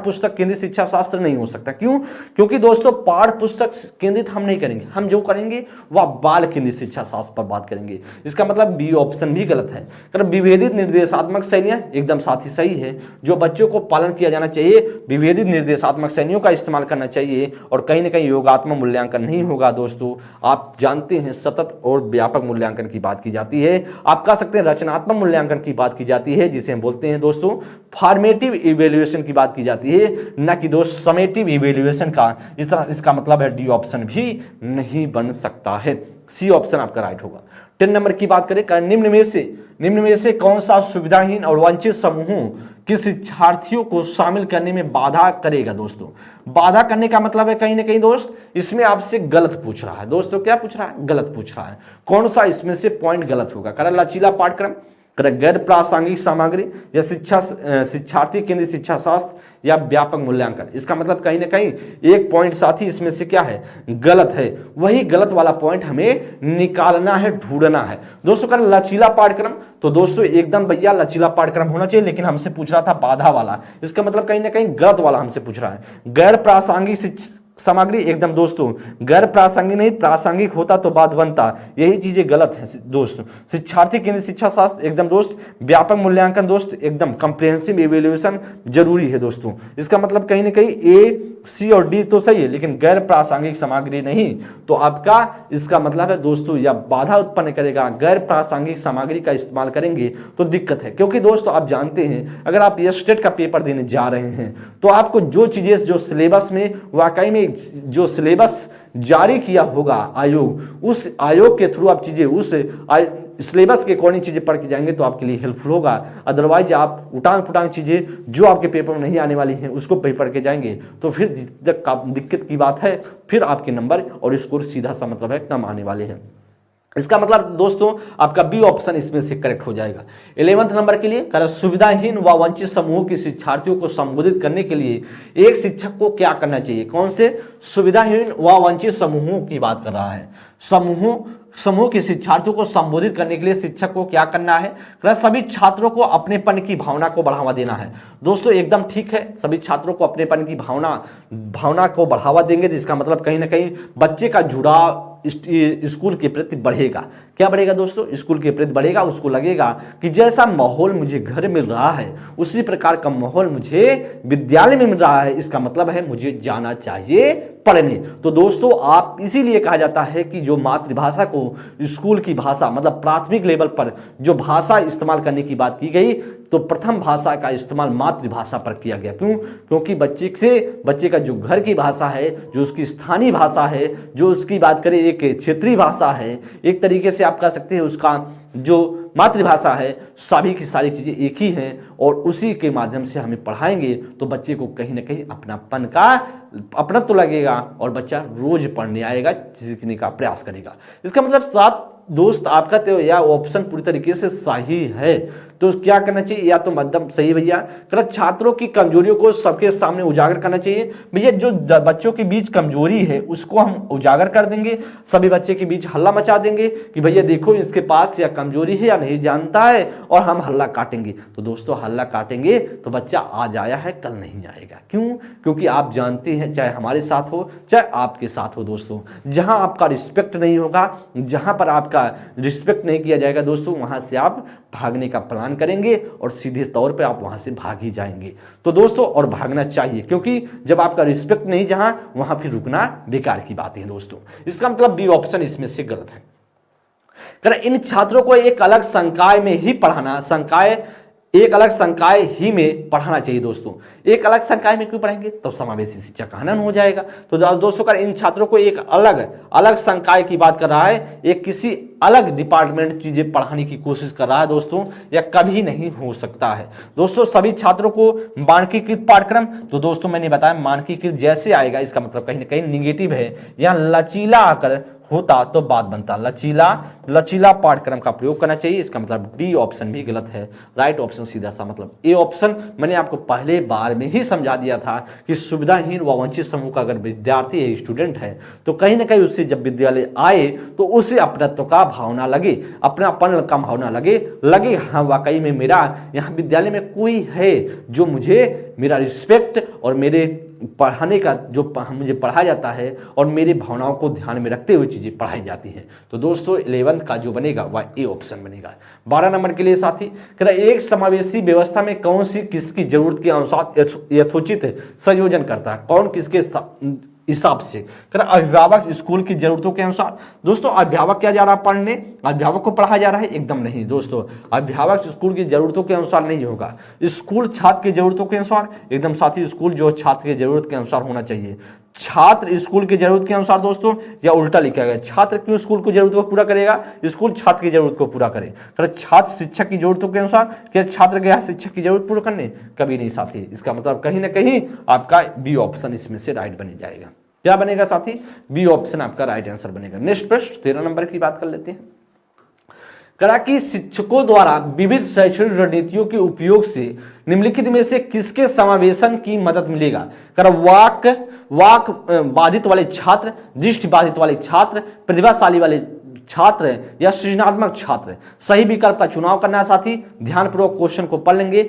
पुस्तक केंद्रित शिक्षा शास्त्र नहीं हो सकता। क्यों? क्योंकि दोस्तों पाठ्य पुस्तक केंद्रित हम नहीं करेंगे, हम जो करेंगे वह बाल केंद्रित शिक्षा शास्त्र पर बात करेंगे। इसका मतलब बी ऑप्शन भी गलत है। विभेदित निर्देशात्मक शैलियां एकदम साथ ही सही है, जो बच्चों को पालन किया जाना चाहिए विभेदित निर्देशात्मक शैलियों का इस्तेमाल करना चाहिए, और कहीं ना कहीं योगात्मक मूल्यांकन नहीं होगा। दोस्तों आप जानते हैं सतत और व्यापक मूल्यांकन की बात की जाती है, आप कह सकते हैं रचनात्मक मूल्यांकन की बात की जाती है, जिसे हम बोलते हैं दोस्तों फॉर्मेटिव इवेल्युएशन की बात की जाती है, न कि दोस्त समेटिव इवेल्युएशन का। इस तरह इसका मतलब है डी ऑप्शन भी नहीं बन सकता है, सी ऑप्शन आपका राइट होगा। 10 नंबर की बात करें, निम्न में से कौन सा सुविधाहीन और वंचित समूहों के शिक्षार्थियों को शामिल करने में बाधा करेगा? दोस्तों बाधा करने का मतलब है कहीं ना कहीं दोस्त इसमें आपसे गलत पूछ रहा है। दोस्तों क्या पूछ रहा है? गलत पूछ रहा है। कौन सा इसमें से पॉइंट गलत होगा? कह लचीला पाठ्यक्रम, गैर प्रासंगिक सामग्री, या शिक्षार्थी केंद्रित शिक्षा शास्त्र, या व्यापक मूल्यांकन। इसका मतलब कहीं ना कहीं एक पॉइंट साथी इसमें से क्या है? गलत है। वही गलत वाला पॉइंट हमें निकालना है, ढूंढना है। दोस्तों कर लचीला पाठ्यक्रम, तो दोस्तों एकदम भैया लचीला पाठ्यक्रम होना चाहिए, लेकिन हमसे पूछ रहा था बाधा वाला, इसका मतलब कहीं ना कहीं गलत वाला हमसे पूछ रहा है। गैर प्रासंगिक सामग्री एकदम दोस्तों गैर प्रासंगिक नहीं, प्रासंगिक होता तो बात बनता, यही चीजें गलत है दोस्तों। शिक्षार्थी केंद्रित शिक्षा शास्त्र एकदम दोस्त, व्यापक मूल्यांकन दोस्त एकदम कंप्रिहेंसिव इवैल्यूएशन जरूरी है दोस्तों। इसका मतलब कहीं ना कहीं ए, सी और डी तो सही है, लेकिन गैर प्रासंगिक सामग्री नहीं, तो आपका इसका मतलब है दोस्तों यह बाधा उत्पन्न करेगा। गैर प्रासंगिक सामग्री का इस्तेमाल करेंगे तो दिक्कत है, क्योंकि दोस्तों आप जानते हैं अगर आप स्टेट का पेपर देने जा रहे हैं तो आपको जो चीजें जो सिलेबस में वाकई में जो सिलेबस जारी किया होगा आयोग, उस आयोग के थ्रू आप चीजें उस सिलेबस के अकॉर्डिंग चीजें पढ़ के जाएंगे तो आपके लिए हेल्पफुल होगा। अदरवाइज आप उटांग पुटांग चीजें जो आपके पेपर में नहीं आने वाली हैं उसको पढ़ के जाएंगे तो फिर दिक्कत की बात है, फिर आपके नंबर और स्कोर सीधा सा मतलब है कम आने वाले हैं। इसका मतलब दोस्तों आपका बी ऑप्शन इसमें से करेक्ट हो जाएगा। 11वें नंबर के लिए कह रहा सुविधाहीन व वंचित समूह के शिक्षार्थियों को संबोधित करने के लिए एक शिक्षक को क्या करना चाहिए। कौन से सुविधाहीन व वंचित समूहों की बात कर रहा है। समूह के शिक्षार्थियों को संबोधित करने के लिए शिक्षक को क्या करना है। सभी छात्रों को अपनेपन की भावना को बढ़ावा देना है। दोस्तों एकदम ठीक है, सभी छात्रों को अपनेपन की भावना को बढ़ावा देंगे तो इसका मतलब कहीं ना कहीं बच्चे का जुड़ाव स्कूल के प्रति बढ़ेगा। क्या बढ़ेगा दोस्तों, स्कूल के प्रति बढ़ेगा। उसको लगेगा कि जैसा माहौल मुझे घर मिल रहा है उसी प्रकार का माहौल मुझे विद्यालय में मिल रहा है, इसका मतलब है मुझे जाना चाहिए पढ़ने। तो दोस्तों आप इसीलिए कहा जाता है कि जो मातृभाषा को स्कूल की भाषा मतलब प्राथमिक लेवल पर जो भाषा इस्तेमाल करने की बात की गई तो प्रथम भाषा का इस्तेमाल मातृभाषा पर किया गया। क्यों? क्योंकि बच्चे का जो घर की भाषा है, जो उसकी स्थानीय भाषा है, जो उसकी बात करें एक क्षेत्रीय भाषा है, एक तरीके से आप कह सकते हैं उसका जो मातृभाषा है, सभी की सारी चीजें एक ही हैं और उसी के माध्यम से हमें पढ़ाएंगे तो बच्चे को कहीं ना कहीं अपनत्व तो लगेगा और बच्चा रोज पढ़ने आएगा, सीखने का प्रयास करेगा। इसका मतलब साथ दोस्त आपका तो यह ऑप्शन पूरी तरीके से सही है। तो क्या करना चाहिए, या तो मध्यम सही भैया। छात्रों की कमजोरियों को सबके सामने उजागर करना चाहिए। भैया जो बच्चों के बीच कमजोरी है उसको हम उजागर कर देंगे, सभी बच्चे के बीच हल्ला मचा देंगे कि भैया देखो इसके पास या कमजोरी है या नहीं जानता है, और हम हल्ला काटेंगे। तो दोस्तों हल्ला काटेंगे तो बच्चा आज आया है कल नहीं आएगा। क्यों? क्योंकि आप जानते हैं चाहे हमारे साथ हो चाहे आपके साथ हो दोस्तों, जहां आपका रिस्पेक्ट नहीं होगा, जहां पर आपका रिस्पेक्ट नहीं किया जाएगा दोस्तों, वहां से आप भागने का प्लान करेंगे और सीधे तौर पे आप वहां से भाग ही जाएंगे। तो दोस्तों और भागना चाहिए, क्योंकि जब आपका रिस्पेक्ट नहीं जहां वहां फिर रुकना बेकार की बात है दोस्तों। इसका मतलब बी ऑप्शन इसमें से गलत है। इन छात्रों को एक अलग संकाय में ही पढ़ाना, एक अलग संकाय ही में पढ़ाना चाहिए दोस्तों। एक अलग संकाय में क्यों पढ़ाएंगे, तो समावेशी शिक्षा का हनन हो जाएगा। तो दोस्तों का इन छात्रों को एक अलग संकाय की बात कर रहा है, एक किसी अलग डिपार्टमेंट चीजें पढ़ाने की कोशिश कर रहा है दोस्तों, या कभी नहीं हो सकता है दोस्तों। सभी छात्रों को मानकीकृत पाठ्यक्रम, तो दोस्तों मैंने बताया मानकीकृत जैसे आएगा इसका मतलब कहीं ना कहीं निगेटिव है, या लचीला आकर होता तो बात बनता। लचीला पाठ्यक्रम का प्रयोग करना चाहिए, इसका मतलब डी ऑप्शन भी गलत है। राइट ऑप्शन सीधा सा मतलब ए ऑप्शन। मैंने आपको पहले बार में ही समझा दिया था कि सुविधाहीन व वंचित समूह का अगर विद्यार्थी है, स्टूडेंट है, तो कहीं ना कहीं उससे जब विद्यालय आए तो उसे अपनत्व का भावना लगे, अपनापन का भावना लगे हाँ वाकई में मेरा यहाँ विद्यालय में कोई है जो मुझे मेरा रिस्पेक्ट और मेरे पढ़ाने का जो मुझे पढ़ाया जाता है और मेरी भावनाओं को ध्यान में रखते हुए चीजें पढ़ाई जाती हैं। तो दोस्तों 11th का जो बनेगा वह ए ऑप्शन बनेगा। 12 नंबर के लिए साथी कह रहा एक समावेशी व्यवस्था में कौन सी किसकी जरूरत के अनुसार यथोचित संयोजन करता है, कौन किसके हिसाब से। कह रहा अभिभावक स्कूल की जरूरतों के अनुसार। दोस्तों अभिभावक क्या जा रहा है पढ़ने, अभिभावक को पढ़ाया जा रहा है, एकदम नहीं दोस्तों। अभिभावक स्कूल की जरूरतों के अनुसार नहीं होगा, स्कूल छात्र की जरूरतों के अनुसार। एकदम साथी स्कूल जो छात्र की जरूरत के अनुसार होना चाहिए। छात्र स्कूल की जरूरत के अनुसार दोस्तों, या उल्टा लिखा गया, छात्र क्यों स्कूल की जरूरत को पूरा करेगा, स्कूल छात्र की जरूरत को पूरा करे। छात्र शिक्षक की जरूरतों के अनुसार, क्या छात्र गया शिक्षक की जरूरत पूरा करने, कभी नहीं साथी। इसका मतलब कहीं ना कहीं आपका बी ऑप्शन इसमें से राइट बन जाएगा। क्या बनेगा साथी, बी ऑप्शन आपका राइट आंसर बनेगा। नेक्स्ट प्रश्न 13 नंबर की बात कर लेते हैं। करा कि शिक्षकों द्वारा विविध शैक्षणिक रणनीतियों के उपयोग से निम्नलिखित में से किसके समावेशन की मदद मिलेगा। करा वाक बाधित वाले छात्र, दृष्टि बाधित वाले छात्र, प्रतिभाशाली वाले छात्र या सृजनात्मक छात्र। सही विकल्प का चुनाव करना है साथी। ध्यानपूर्वक क्वेश्चन को पढ़ लेंगे।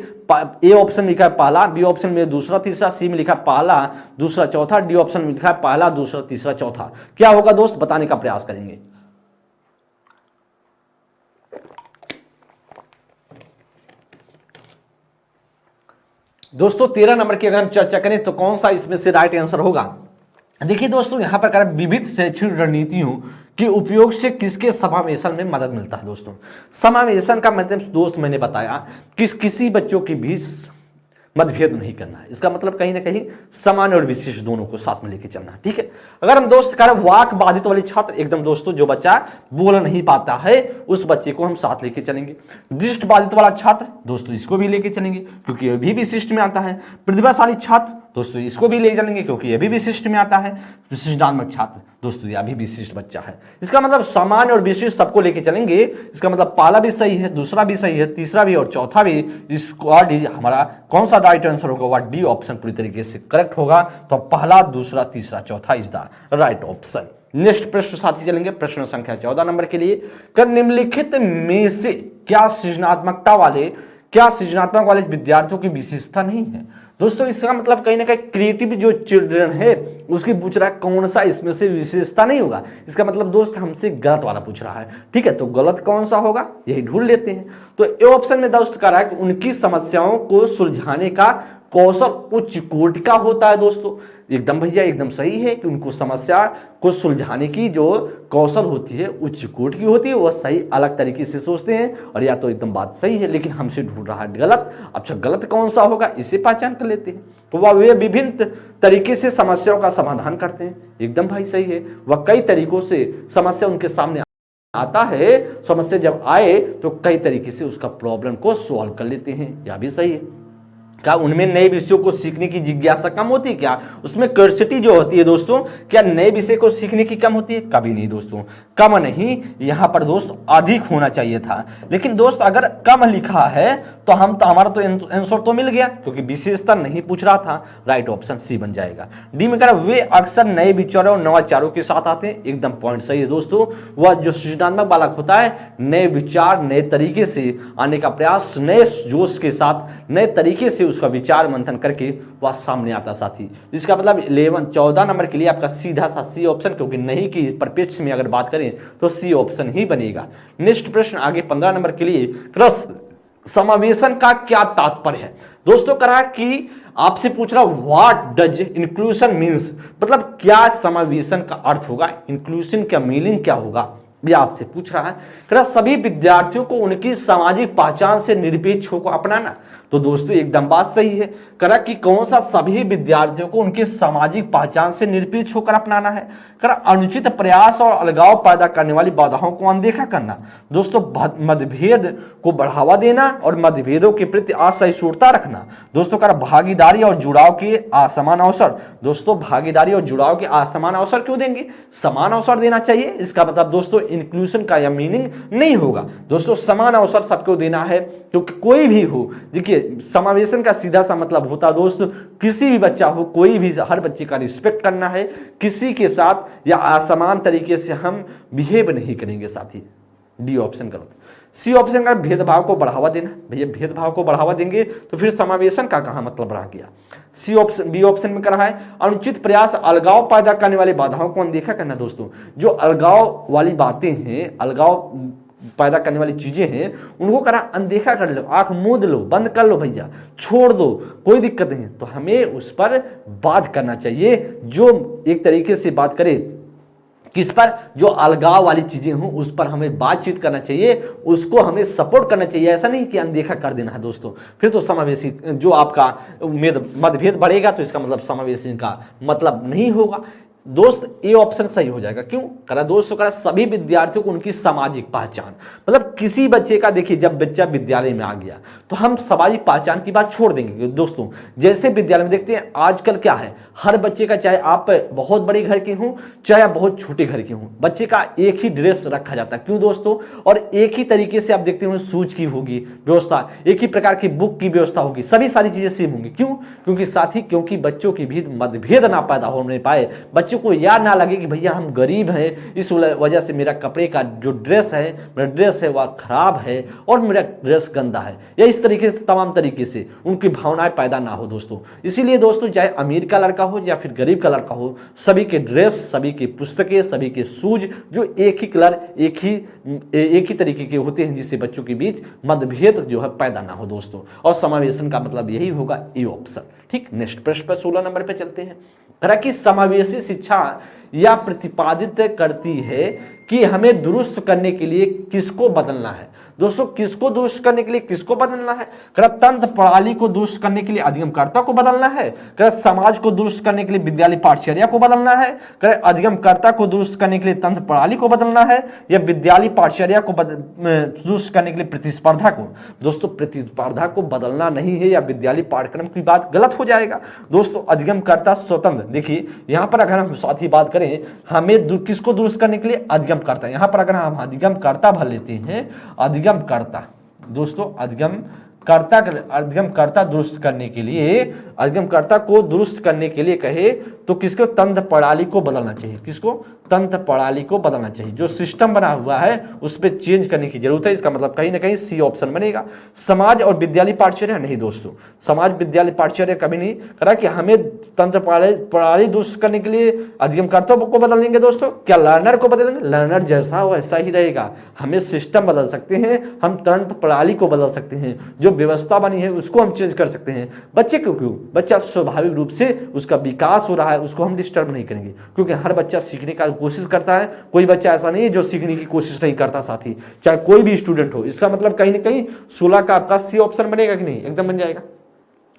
ए ऑप्शन में लिखा है पहला, बी ऑप्शन में दूसरा तीसरा, सी में लिखा है पहला दूसरा चौथा, डी ऑप्शन में लिखा है पहला दूसरा तीसरा चौथा। क्या होगा दोस्त, बताने का प्रयास करेंगे। दोस्तों 13 नंबर की अगर हम चर्चा करें तो कौन सा इसमें से राइट आंसर होगा। देखिए दोस्तों यहां पर कर विविध शैक्षणिक रणनीतियों के उपयोग से किसके समावेशन में मदद मिलता है। दोस्तों समावेशन का मतलब दोस्त मैंने बताया किसी बच्चों के बीच मतभेद नहीं करना है। इसका मतलब कहीं ना कहीं सामान्य और विशेष दोनों को साथ में लेके चलना है, ठीक है। अगर हम दोस्त कह रहे वाक बाधित वाले छात्र, एकदम दोस्तों जो बच्चा बोल नहीं पाता है उस बच्चे को हम साथ लेके चलेंगे। दृष्टि बाधित वाला छात्र दोस्तों इसको भी लेके चलेंगे क्योंकि यह भी विशिष्ट में आता है। प्रतिभाशाली छात्र दोस्तों इसको भी ले चलेंगे क्योंकि यह भी विशिष्ट में आता है। सृजनात्मक छात्र दोस्तों यह भी विशिष्ट बच्चा है। इसका मतलब सामान्य और विशिष्ट सबको लेके चलेंगे। इसका मतलब पहला भी सही है, दूसरा भी सही है, तीसरा भी और चौथा भी। इसका हमारा कौन सा राइट आंसर होगा? वह डी ऑप्शन पूरी तरीके से करेक्ट होगा। तो पहला, दूसरा, तीसरा, चौथा is the right option. Next प्रश्न साथी चलेंगे प्रश्न संख्या 14 नंबर के लिए। निम्नलिखित में से क्या सृजनात्मक वाले विद्यार्थियों की विशेषता नहीं है? दोस्तों इसका मतलब कहीं ना कहीं क्रिएटिव जो चिल्ड्रन है उसकी पूछ रहा है कौन सा इसमें से विशेषता नहीं होगा। इसका मतलब दोस्त हमसे गलत वाला पूछ रहा है। ठीक है, तो गलत कौन सा होगा यही ढूंढ लेते हैं। तो ए ऑप्शन में दोस्त कह रहा है कि उनकी समस्याओं को सुलझाने का कौशल उच्च कोटि का होता है। दोस्तों एकदम भैया एकदम सही है कि उनको समस्या को सुलझाने की जो कौशल होती है उच्च कोटि की होती है। वह सही अलग तरीके से सोचते हैं और या तो एकदम बात सही है लेकिन हमसे ढूंढ रहा है गलत। अच्छा गलत कौन सा होगा इसे पहचान कर लेते हैं। तो वह वे विभिन्न तरीके से समस्याओं का समाधान करते हैं। एकदम भाई सही है, वह कई तरीकों से समस्या उनके सामने आता है। समस्या जब आए तो कई तरीके से उसका प्रॉब्लम को सॉल्व कर लेते हैं। यह भी सही है। क्या उनमें नए विषयों को सीखने की जिज्ञासा कम होती है? क्या उसमें क्यूरियोसिटी जो होती है दोस्तों, क्या नए विषय को सीखने की कम होती है? कभी नहीं दोस्तों, कम नहीं, यहां पर दोस्त अधिक होना चाहिए था। लेकिन दोस्त अगर कम लिखा है तो हमारा तो आंसर तो मिल गया क्योंकि विशेषता नहीं पूछ रहा था। राइट ऑप्शन सी बन जाएगा। डी में कह रहा वे अक्सर नए विचारों और नवाचारों के साथ आते हैं। एकदम पॉइंट सही है दोस्तों। वह जो सृजनात्मक बालक होता है नए विचार नए तरीके से आने का प्रयास, नए जोश के साथ नए तरीके से उसका विचार मंथन करके वह सामने आता साथी। इसका मतलब 14 नंबर के लिए आपका सीधा सा सी ऑप्शन, क्योंकि नहीं की परिप्रेक्ष्य में अगर बात करें तो सी ऑप्शन ही बनेगा। नेक्स्ट प्रश्न आगे 15 नंबर के लिए क्रस समावेशन का क्या तात्पर्य है? दोस्तों करा कि आपसे पूछ रहा व्हाट डज इंक्लूजन मीन्स, मतलब क्या समावेशन का अर्थ होगा, इंक्लूजन का मीनिंग क्या होगा, ये आपसे पूछ रहा है। करा सभी विद्यार्थियों को उनकी सामाजिक पहचान से निरपेक्ष होकर अपनाना। तो दोस्तों एकदम बात सही है। करा कि कौन सा सभी विद्यार्थियों को उनकी सामाजिक पहचान से निरपेक्ष होकर अपनाना है। करा अनुचित प्रयास और अलगाव पैदा करने वाली बाधाओं को अनदेखा करना। दोस्तों मतभेद को बढ़ावा देना और मतभेदों के प्रति असहिष्णुता रखना। दोस्तों करा भागीदारी और जुड़ाव के असमान अवसर। दोस्तों भागीदारी और जुड़ाव के असमान अवसर क्यों देंगे? समान अवसर देना चाहिए। इसका मतलब दोस्तों इंक्लूजन का यह मीनिंग नहीं होगा। दोस्तों समान अवसर सबको देना है, क्योंकि कोई भी हो, देखिए समावेशन का सीधा सा मतलब होता है दोस्त किसी भी बच्चा हो, कोई भी, हर बच्चे का रिस्पेक्ट करना है। किसी के साथ या असमान तरीके से हम बिहेव नहीं करेंगे साथी। डी ऑप्शन गलत। सी ऑप्शन का भेदभाव को बढ़ावा देना। भैया भेदभाव को बढ़ावा देंगे तो फिर समावेशन का कहां मतलब रह गया? सी ऑप्शन, बी ऑप्शन में कहा है अनुचित प्रयास अलगाव पैदा करने वाली बाधाओं को अनदेखा करना। दोस्तों जो अलगाव वाली बातें हैं, अलगाव पैदा करने वाली चीजें हैं, उनको करा अनदेखा कर लो, आंख मूंद लो, बंद कर लो भैया, छोड़ दो, कोई दिक्कत नहीं। तो हमें उस पर बात करना चाहिए, जो एक तरीके से बात करे किस पर, जो अलगाव वाली चीजें हों उस पर हमें बातचीत करना चाहिए, उसको हमें सपोर्ट करना चाहिए। ऐसा नहीं कि अनदेखा कर देना है दोस्तों, फिर तो समावेशी जो आपका मतभेद बढ़ेगा तो इसका मतलब समावेशी का मतलब नहीं होगा। दोस्त ए ऑप्शन सही हो जाएगा। क्यों करा दोस्तों? करा सभी विद्यार्थियों को उनकी सामाजिक पहचान, मतलब किसी बच्चे का, देखिए जब बच्चा विद्यालय में आ गया तो हम सामाजिक पहचान की बात छोड़ देंगे दोस्तों। जैसे विद्यालय में देखते हैं आजकल क्या है, हर बच्चे का, चाहे आप बहुत बड़े घर के हों चाहे आप बहुत छोटे घर के हों, बच्चे का एक ही ड्रेस रखा जाता है। क्यों दोस्तों? और एक ही तरीके से आप देखते हो शूज की होगी व्यवस्था, एक ही प्रकार की बुक की व्यवस्था होगी, सभी सारी चीजें सेम होंगी। क्यों? क्योंकि साथ ही क्योंकि बच्चों के भी मतभेद ना पैदा होने पाए, बच्चों को याद ना लगे कि भैया हम गरीब हैं, इस वजह से मेरा कपड़े का जो ड्रेस है, मेरा ड्रेस है वह खराब है और मेरा ड्रेस गंदा है, या इस तरीके से तमाम तरीके से उनकी भावनाएं पैदा ना हो दोस्तों। इसीलिए दोस्तों चाहे अमीर का लड़का हो या फिर गरीब का लड़का हो, सभी के ड्रेस, सभी की पुस्तकें, सभी के शूज जो एक ही कलर, एक ही तरीके के होते हैं, जिससे बच्चों के बीच मतभेद जो है पैदा ना हो दोस्तों। और समावेशन का मतलब यही होगा ए ऑप्शन। ठीक, नेक्स्ट प्रश्न पर 16 नंबर पे चलते हैं। करा कि समावेशी शिक्षा यह प्रतिपादित करती है कि हमें दुरुस्त करने के लिए किसको बदलना है। दोस्तों किसको दुरुस्त करने के लिए किसको बदलना है? कह तंत्र प्रणाली को दुरुस्त करने के लिए अधिगमकर्ता को बदलना है, कह समाज को दुरुस्त करने के लिए विद्यालय पाठचर्या को बदलना है, कह अधिगमकर्ता को दुरुस्त करने के लिए तंत्र प्रणाली को बदलना है, या विद्यालय पाठचर्या को दुरुस्त करने के लिए प्रतिस्पर्धा को? दोस्तों प्रतिस्पर्धा को बदलना नहीं है या विद्यालय पाठ्यक्रम की बात गलत हो जाएगा। दोस्तों अधिगमकर्ता स्वतंत्र, देखिए यहां पर अगर हम साथ ही बात करें हमें किसको दुरुस्त करने के लिए? अधिगमकर्ता। यहां पर अगर हम अधिगमकर्ता भर लेते हैं, अधिगमकर्ता, दोस्तों अधिगमकर्ता दुरुस्त करने के लिए, अधिगमकर्ता को दुरुस्त करने के लिए कहे तो किसको? तंत्र प्रणाली को बदलना चाहिए। किसको? तंत्र प्रणाली को बदलना चाहिए। जो सिस्टम बना हुआ है उस पर चेंज करने की जरूरत है। इसका मतलब कहीं ना कहीं सी ऑप्शन बनेगा। समाज और विद्यालय पाठचर्या नहीं दोस्तों, समाज विद्यालय पाठचर्या कभी नहीं करा कि हमें तंत्र प्रणाली दुरुस्त करने के लिए अधिगमकर्ता को बदलेंगे। दोस्तों क्या लर्नर को बदलेंगे? लर्नर जैसा हो वैसा ही रहेगा। हमें सिस्टम बदल सकते हैं, हम तंत्र प्रणाली को बदल सकते हैं, जो व्यवस्था बनी है उसको हम चेंज कर सकते हैं। बच्चे क्यों? बच्चा स्वाभाविक रूप से उसका विकास हो रहा है, उसको हम डिस्टर्ब नहीं करेंगे, क्योंकि हर बच्चा सीखने का कोशिश करता है। कोई बच्चा ऐसा नहीं है जो सीखने की कोशिश नहीं करता साथी, चाहे कोई भी स्टूडेंट हो। इसका मतलब कहीं ना कहीं 16 का आपका सी ऑप्शन बनेगा कि नहीं? एकदम बन जाएगा।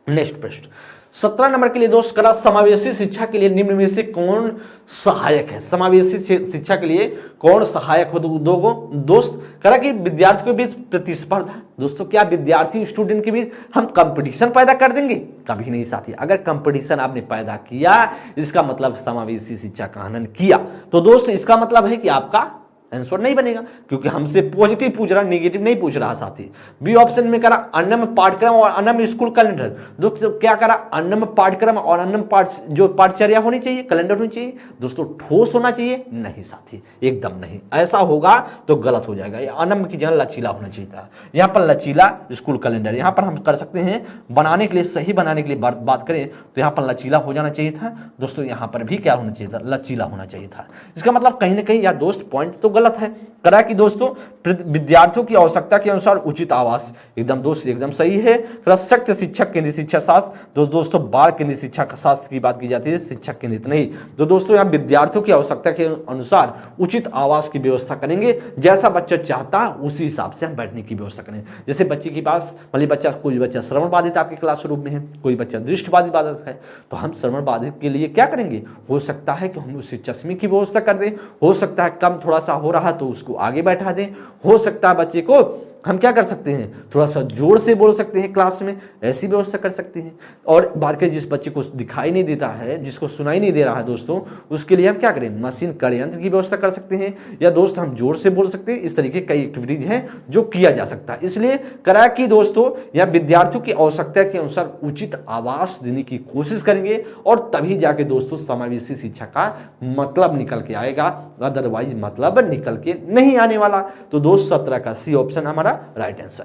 नेक्स्ट प्रश्न 17 नंबर के लिए दोस्त करा समावेशी शिक्षा के लिए निम्न में से कौन सहायक है? समावेशी शिक्षा के लिए कौन सहायक हो? दोस्त करा कि विद्यार्थियों के बीच प्रतिस्पर्धा। दोस्तों क्या विद्यार्थी स्टूडेंट के बीच हम कंपटीशन पैदा कर देंगे? कभी नहीं साथी। अगर कंपटीशन आपने पैदा किया इसका मतलब समावेशी शिक्षा का हनन किया, तो दोस्त इसका मतलब है कि आपका आंसर नहीं बनेगा, क्योंकि हमसे पॉजिटिव पूछ रहा, नेगेटिव नहीं पूछ रहा साथी। बी ऑप्शन में करा अन्नम पाठ्यक्रम और अन्नम स्कूल कैलेंडर। दोस्तों क्या करा? अन्नम पाठ्यक्रम और अन्नम जो पाठचर्या होनी चाहिए, कैलेंडर होनी चाहिए। दोस्तों ठोस होना चाहिए? नहीं साथी, एकदम नहीं। ऐसा होगा तो गलत हो जाएगा। अन्नम की जगह लचीला होना चाहिए था। यहाँ पर लचीला स्कूल कैलेंडर यहाँ पर हम कर सकते हैं बनाने के लिए, सही बनाने के लिए बात करें तो यहाँ पर लचीला हो जाना चाहिए था। दोस्तों यहाँ पर भी क्या होना चाहिए था? लचीला होना चाहिए था। इसका मतलब कहीं ना कहीं या दोस्त पॉइंट तो गलत है। करा कि दोस्तों विद्यार्थियों की आवश्यकता के अनुसार उचित आवास, एकदम दोस्त एकदम सही है। सशक्त शिक्षक केंद्रित शिक्षा शास्त्र, दोस्तों बाल केंद्रित शिक्षा शास्त्र की बात की जाती है, शिक्षक केंद्रित नहीं। तो दोस्तों यहाँ विद्यार्थियों की आवश्यकता के अनुसार उचित आवास की व्यवस्था करेंगे। जैसा बच्चा चाहता उसी हिसाब से हम बैठने की व्यवस्था करें। जैसे बच्चे के पास मान बच्चा, कोई बच्चा श्रवण बाधित आपके क्लासरूम में है, कोई बच्चा दृष्टि बाधित है, तो हम श्रवण बाधित के लिए क्या करेंगे? हो सकता है कि हम उसे चश्मे की व्यवस्था कर दें, हो सकता है कम थोड़ा सा हो रहा तो उसको आगे बैठा दें, हो सकता है बच्चे को हम क्या कर सकते हैं? थोड़ा सा जोर से बोल सकते हैं क्लास में, ऐसी व्यवस्था कर सकते हैं। और बात करें जिस बच्चे को दिखाई नहीं देता है, जिसको सुनाई नहीं दे रहा है दोस्तों, उसके लिए हम क्या करें? मशीन षड्यंत्र की व्यवस्था कर सकते हैं, या दोस्त हम जोर से बोल सकते हैं। इस तरीके कई एक्टिविटीज हैं जो किया जा सकता है। इसलिए करा कि दोस्तों या विद्यार्थियों की आवश्यकता के अनुसार उचित आवास देने की कोशिश करेंगे, और तभी जाके दोस्तों समावेशी शिक्षा का मतलब निकल के आएगा, अदरवाइज मतलब निकल के नहीं आने वाला। तो दोस्त 17 का सी ऑप्शन हमारा राइट आंसर।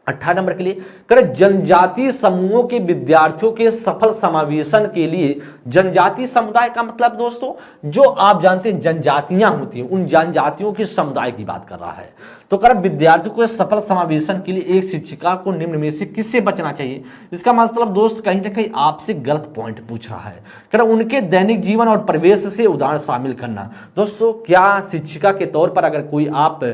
18 नंबर के लिए करें जनजातीय समूहों के विद्यार्थियों के सफल समावेशन के लिए। जनजातीय समुदाय का मतलब दोस्तों जो आप जानते हैं जनजातियां होती हैं, उन जनजातियों के समुदाय की बात कर रहा है। तो कर विद्यार्थियों के सफल समावेशन के लिए एक शिक्षिका को निम्न में से किससे बचना चाहिए? इसका मतलब दोस्त कहीं ना कहीं आपसे गलत पॉइंट पूछ रहा है। कर उनके दैनिक जीवन और परिवेश से उदाहरण शामिल करना। दोस्तों क्या शिक्षिका के तौर पर अगर कोई आप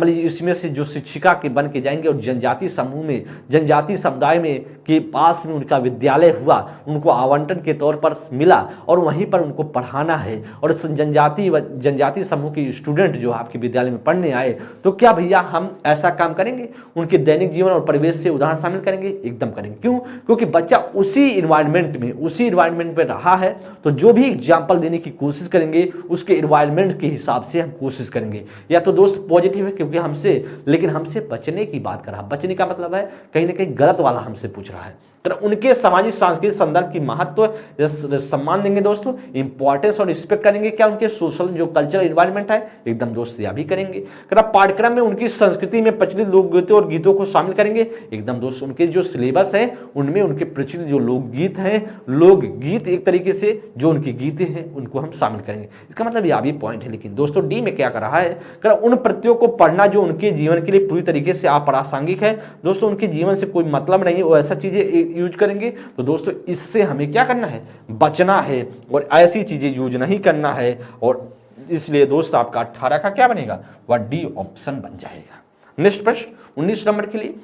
इसमें से जो शिक्षिका के बन के जाएंगे और जनजातीय समूह में, जनजातीय समुदाय में के पास में उनका विद्यालय हुआ, उनको आवंटन के तौर पर मिला और वहीं पर उनको पढ़ाना है, और जनजातीय समूह के स्टूडेंट जो आपके विद्यालय में पढ़ने आए, तो क्या भैया हम ऐसा काम करेंगे? उनके दैनिक जीवन और परिवेश से उदाहरण शामिल करेंगे? एकदम करेंगे। क्यों? क्योंकि बच्चा उसी इन्वायरमेंट में रहा है, तो जो भी एग्जाम्पल देने की कोशिश करेंगे उसके इन्वायरमेंट के हिसाब से हम कोशिश करेंगे। या तो दोस्त पॉजिटिव है क्योंकि हमसे, लेकिन हमसे बचने की बात कर रहा है। बचने का मतलब है कहीं ना कहीं गलत वाला हमसे पूछ रहा है। तो उनके सामाजिक सांस्कृतिक संदर्भ की महत्व सम्मान देंगे दोस्तों, इंपॉर्टेंस और रिस्पेक्ट करेंगे। क्या उनके सोशल जो कल्चरल इन्वायरमेंट है, एकदम दोस्त यह भी करेंगे। पाठ्यक्रम में उनकी संस्कृति में प्रचलित लोकगीतों और गीतों को शामिल करेंगे। एकदम दोस्त उनके जो सिलेबस है उनमें उनके प्रचलित जो लोकगीत हैं, लोकगीत एक तरीके से जो उनकी गीतें हैं उनको हम शामिल करेंगे। इसका मतलब यह भी पॉइंट है। लेकिन दोस्तों डी में क्या कर रहा है? उन प्रत्ययों को पढ़ना जो उनके जीवन के लिए पूरी तरीके से अप्रासंगिक है। दोस्तों उनके जीवन से कोई मतलब नहीं, वो ऐसा चीजें यूज करेंगे। तो दोस्तों इससे हमें क्या करना है? बचना है, और ऐसी चीजें यूज नहीं करना है। और इसलिए दोस्त आपका 18 का क्या बनेगा? वह डी ऑप्शन बन जाएगा। नेक्स्ट प्रश्न 19 नंबर के लिए,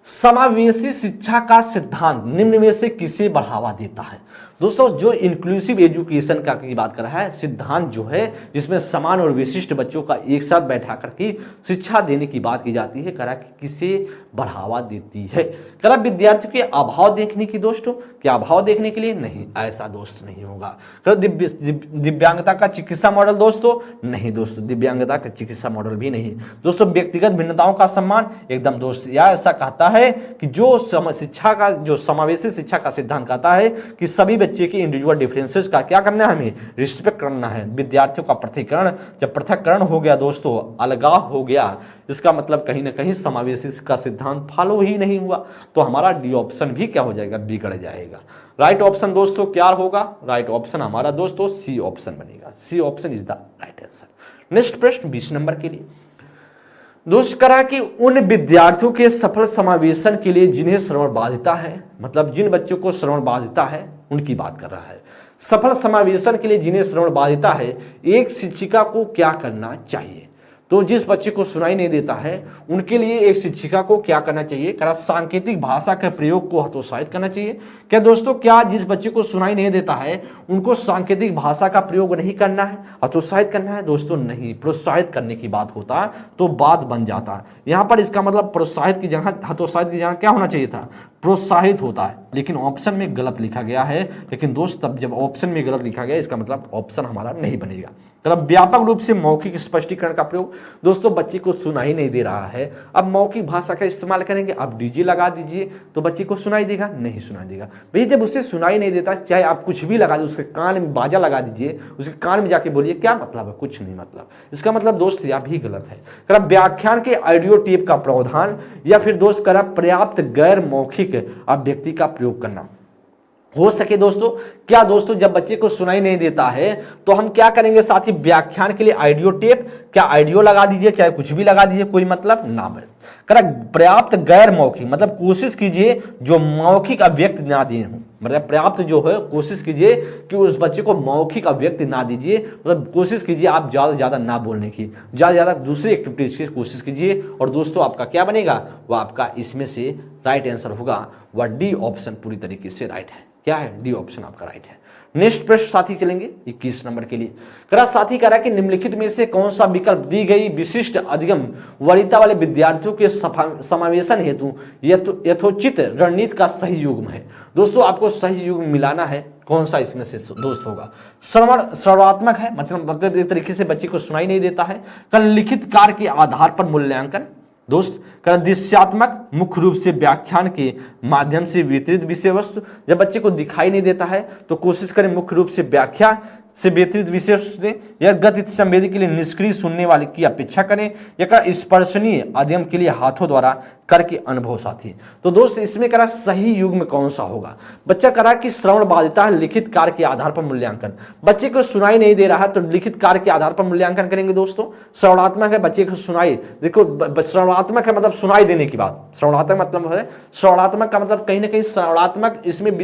समावेशी शिक्षा का सिद्धांत निम्न में से किसे बढ़ावा देता है। दोस्तों जो इंक्लूसिव एजुकेशन का की बात कर रहा है, सिद्धांत जो है जिसमें समान और विशिष्ट बच्चों का एक साथ बैठा करके शिक्षा देने की बात की जाती है, करा कि किसे बढ़ावा देती है। करा विद्यार्थियों के अभाव देखने की दोस्तों, क्या अभाव देखने के लिए? नहीं, ऐसा दोस्त नहीं होगा। करा दिव्यांगता का चिकित्सा मॉडल दोस्तों? नहीं दोस्तों, दिव्यांगता का चिकित्सा मॉडल भी नहीं। दोस्तों व्यक्तिगत भिन्नताओं का सम्मान? एकदम दोस्त, या ऐसा कहता है कि जो शिक्षा का जो समावेशी शिक्षा का सिद्धांत कहता है कि सभी बच्चे के इंडिविजुअल डिफरेंसेस का क्या करना है, हमें रिस्पेक्ट करना है। विद्यार्थियों का पृथकीकरण, जब पृथककरण हो गया दोस्तों, अलगाव हो गया, इसका मतलब कहीं ना कहीं समावेशी का सिद्धांत फॉलो ही नहीं हुआ, तो हमारा डी ऑप्शन भी क्या हो जाएगा, बिगड़ जाएगा। राइट ऑप्शन दोस्तों क्या होगा? राइट ऑप्शन हमारा दोस्तों सी ऑप्शन बनेगा। C option is the right answer. Next प्रश्न 20 नंबर के लिए, दोस्त करा कि उन विद्यार्थियों के सफल समावेशन के लिए जिन्हें श्रवण बाधिता है, मतलब जिन बच्चों को श्रवण बाधिता है उनकी बात कर रहा है। सफल समावेशन के लिए जिन्हें श्रवण बाधिता है, एक शिक्षिका को क्या करना चाहिए? तो जिस बच्चे को सुनाई नहीं देता है उनके लिए एक शिक्षिका को क्या करना चाहिए? करा सांकेतिक भाषा के प्रयोग को हतोत्साहित करना चाहिए। क्या दोस्तों, क्या जिस बच्चे को सुनाई नहीं देता है उनको सांकेतिक भाषा का प्रयोग नहीं करना है, हतोत्साहित करना है? दोस्तों नहीं, प्रोत्साहित करने की बात होता तो बात बन जाता। यहाँ पर इसका मतलब प्रोत्साहित की जगह, हतोत्साहित की जगह क्या होना चाहिए था? प्रोत्साहित होता है, लेकिन ऑप्शन में गलत लिखा गया है। लेकिन दोस्त तब जब ऑप्शन में गलत लिखा गया इसका मतलब ऑप्शन हमारा नहीं बनेगा। मतलब व्यापक रूप से मौखिक स्पष्टीकरण का प्रयोग, दोस्तों बच्चे को सुनाई नहीं दे रहा है, अब मौखिक भाषा का इस्तेमाल करेंगे, अब डीजे लगा दीजिए तो बच्चे को सुनाई देगा? नहीं सुनाई देगा। भैया जब उसे सुनाई नहीं देता, चाहे आप कुछ भी लगा दीजिए, उसके कान में बाजा लगा दीजिए, उसके कान में जाके बोलिए, क्या मतलब है? कुछ नहीं मतलब। इसका मतलब दोस्त यह भी गलत है। करा व्याख्यान के ऑडियो टेप का प्रावधान, या फिर दोस्त करा पर्याप्त गैर मौखिक अभिव्यक्ति का प्रयोग करना हो सके। दोस्तों क्या दोस्तों, जब बच्चे को सुनाई नहीं देता है तो हम क्या करेंगे साथी, व्याख्यान के लिए ऑडियो टेप, क्या ऑडियो लगा दीजिए, चाहे कुछ भी लगा दीजिए, कोई मतलब ना बने। करा पर्याप्त गैर मौखिक, मतलब कोशिश कीजिए जो मौखिक अभिव्यक्ति ना दिए हो, मतलब पर्याप्त जो है कोशिश कीजिए कि उस बच्चे को मौखिक अभिव्यक्ति ना दीजिए, मतलब कोशिश कीजिए आप ज्यादा से ज्यादा ना बोलने की, ज्यादा से ज्यादा दूसरी एक्टिविटीज की कोशिश कीजिए। और दोस्तों आपका क्या बनेगा, वह आपका इसमें से राइट आंसर होगा, वह डी ऑप्शन पूरी तरीके से राइट है। क्या है? डी ऑप्शन आपका राइट है। नेक्स्ट प्रश्न साथी चलेंगे 21 नंबर के लिए। करा साथी करा कि निम्नलिखित में से कौन सा विकल्प दी गई विशिष्ट अधिगम वरीयता वाले विद्यार्थियों के समावेशन हेतु यथोचित रणनीति का सही युग्म है। दोस्तों आपको सही युग्म मिलाना है, कौन सा इसमें से दोस्त होगा? श्रवणात्मक है, मतलब एक तरीके से बच्चे को सुनाई नहीं देता है। कल लिखित कार्य के आधार पर मूल्यांकन, दोस्त करा दृश्यात्मक, मुख्य रूप से व्याख्यान के माध्यम से वितरित विषय वस्तु, जब बच्चे को दिखाई नहीं देता है तो कोशिश करें मुख्य रूप से व्याख्या से वितरित विषय वस्तु दें, या गति संवेदी के लिए निष्क्रिय सुनने वाले की अपेक्षा करें, या स्पर्शनीय अध्ययन के लिए हाथों द्वारा करके अनुभव साथी। तो दोस्त इसमें करा सही युग्म कौन सा होगा? बच्चा करा कि श्रवण बाधिता है, लिखित कार्य के आधार पर मूल्यांकन, बच्चे को सुनाई नहीं दे रहा है तो लिखित कार्य के आधार पर मूल्यांकन करेंगे। दोस्तों श्रवणात्मक है, बच्चे को सुनाई, देखो श्रवणात्मक है मतलब सुनाई देने की बात, श्रवणात्मक मतलब है, श्रवणात्मक का मतलब कहीं ना कहीं श्रवणात्मक इसमें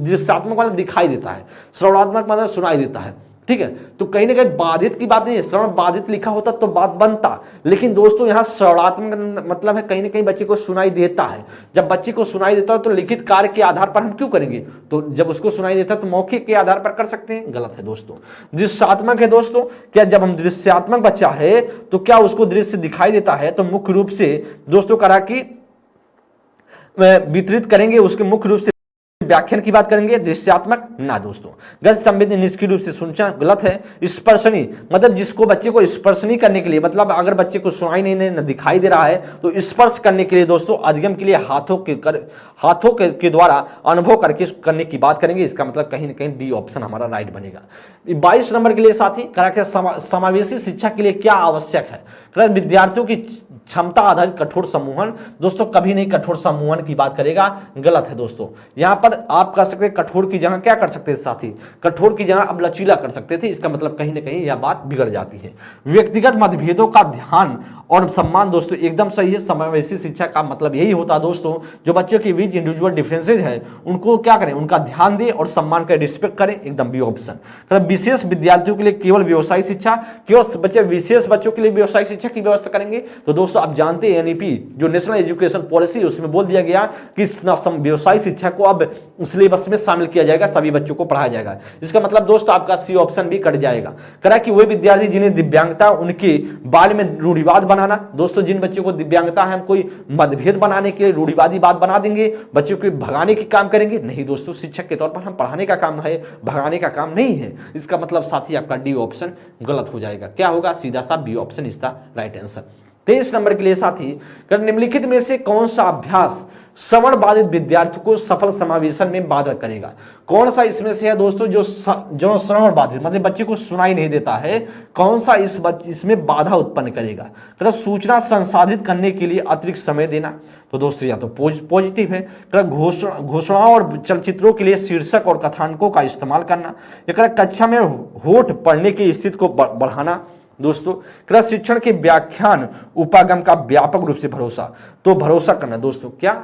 दृश्यात्मक वाला दिखाई देता है, श्रवणात्मक मतलब सुनाई देता है, ठीक है। तो कहीं ना कहीं बाधित की बात नहीं है, श्रवण बाधित लिखा होता तो बात बनता, लेकिन दोस्तों यहाँ श्रवणात्मक मतलब है कहीं ना कहीं बच्चे को सुनाई देता है। जब बच्चे को सुनाई देता है तो लिखित कार्य के आधार पर हम क्यों करेंगे? तो जब उसको सुनाई देता है तो मौखिक के आधार पर कर सकते हैं, गलत है दोस्तों। दृश्यात्मक है दोस्तों, क्या जब हम दृश्यात्मक बच्चा है तो क्या उसको दृश्य दिखाई देता है तो मुख्य रूप से दोस्तों करा कि वितरित करेंगे, उसके मुख्य रूप से व्याख्यान की बात करेंगे, दृश्यात्मक ना दोस्तों। गलत संवेदी निष्क्रिय रूप से सुनना गलत है। स्पर्शनी मतलब जिसको बच्चे को स्पर्शनी करने के लिए, मतलब अगर बच्चे को सुनाई नहीं न दिखाई दे रहा है तो स्पर्श करने के लिए दोस्तों अधिगम के लिए हाथों के द्वारा अनुभव करके करने की बात करेंगे। इसका मतलब कहीं ना कहीं डी ऑप्शन हमारा राइट बनेगा। 22 नंबर के लिए साथी करा समावेशी शिक्षा के लिए क्या आवश्यक है? विद्यार्थियों की क्षमता आधारित कठोर समूहन, दोस्तों कभी नहीं कठोर समूहन की बात करेगा, गलत है दोस्तों। यहां पर आप कर सकते कठोर की जगह क्या कर सकते थे साथी, कठोर की जगह अब लचीला कर सकते थे। इसका मतलब कहीं ना कहीं यह बात बिगड़ जाती है। व्यक्तिगत मतभेदों का ध्यान और सम्मान, दोस्तों एकदम सही है। समावेशी शिक्षा का मतलब यही होता है दोस्तों, जो बच्चों के बीच इंडिविजुअल डिफरेंसेज है उनको क्या करें, उनका ध्यान दें और सम्मान करें, रिस्पेक्ट करें, एकदम बी ऑप्शन। विशेष विद्यार्थियों के लिए केवल व्यवसायिक शिक्षा, केवल बच्चे विशेष बच्चों के लिए व्यवसायिक शिक्षा शिक्षा की व्यवस्था करेंगे। तो दोस्तों आप जानते हैं एनईपी जो नेशनल एजुकेशन पॉलिसी है उसमें बोल दिया गया कि व्यवसाय शिक्षा को अब सिलेबस में शामिल किया जाएगा, सभी बच्चों को पढ़ाया जाएगा। इसका मतलब दोस्तों आपका सी ऑप्शन भी कट जाएगा। करा कि वे विद्यार्थी जिन्हें दिव्यांगता उनके बारे में रूढ़िवाद बनाना, दोस्तों जिन बच्चों को दिव्यांगता है हम कोई मतभेद बनाने के लिए रूढ़िवादी बात बना देंगे, बच्चों को भगाने के काम करेंगे, नहीं दोस्तों शिक्षक के तौर पर हम पढ़ाने का काम है, भगाने का काम नहीं है। इसका मतलब साथी आपका डी ऑप्शन गलत हो जाएगा। क्या होगा? सीधा सा B option is the right answer. 23 नंबर के लिए साथी, निम्नलिखित में से कौन सा अभ्यास श्रवण बाधित विद्यार्थियों को सफल समावेशन में बाधक करेगा? कौन सा इसमें से है दोस्तों जो श्रवण बाधित मतलब बच्चे को सुनाई नहीं देता है, कौन सा इसमें बाधा उत्पन्न करेगा? सूचना संसाधित करने के लिए अतिरिक्त समय देना, तो दोस्तों या तो पॉजिटिव है। घोषणाओं और चलचित्रों के लिए शीर्षक और कथानकों का इस्तेमाल करना, या कक्षा में होठ पढ़ने की स्थिति को बढ़ाना। दोस्तों शिक्षण के व्याख्यान उपागम का व्यापक रूप से भरोसा, तो भरोसा करना दोस्तों क्या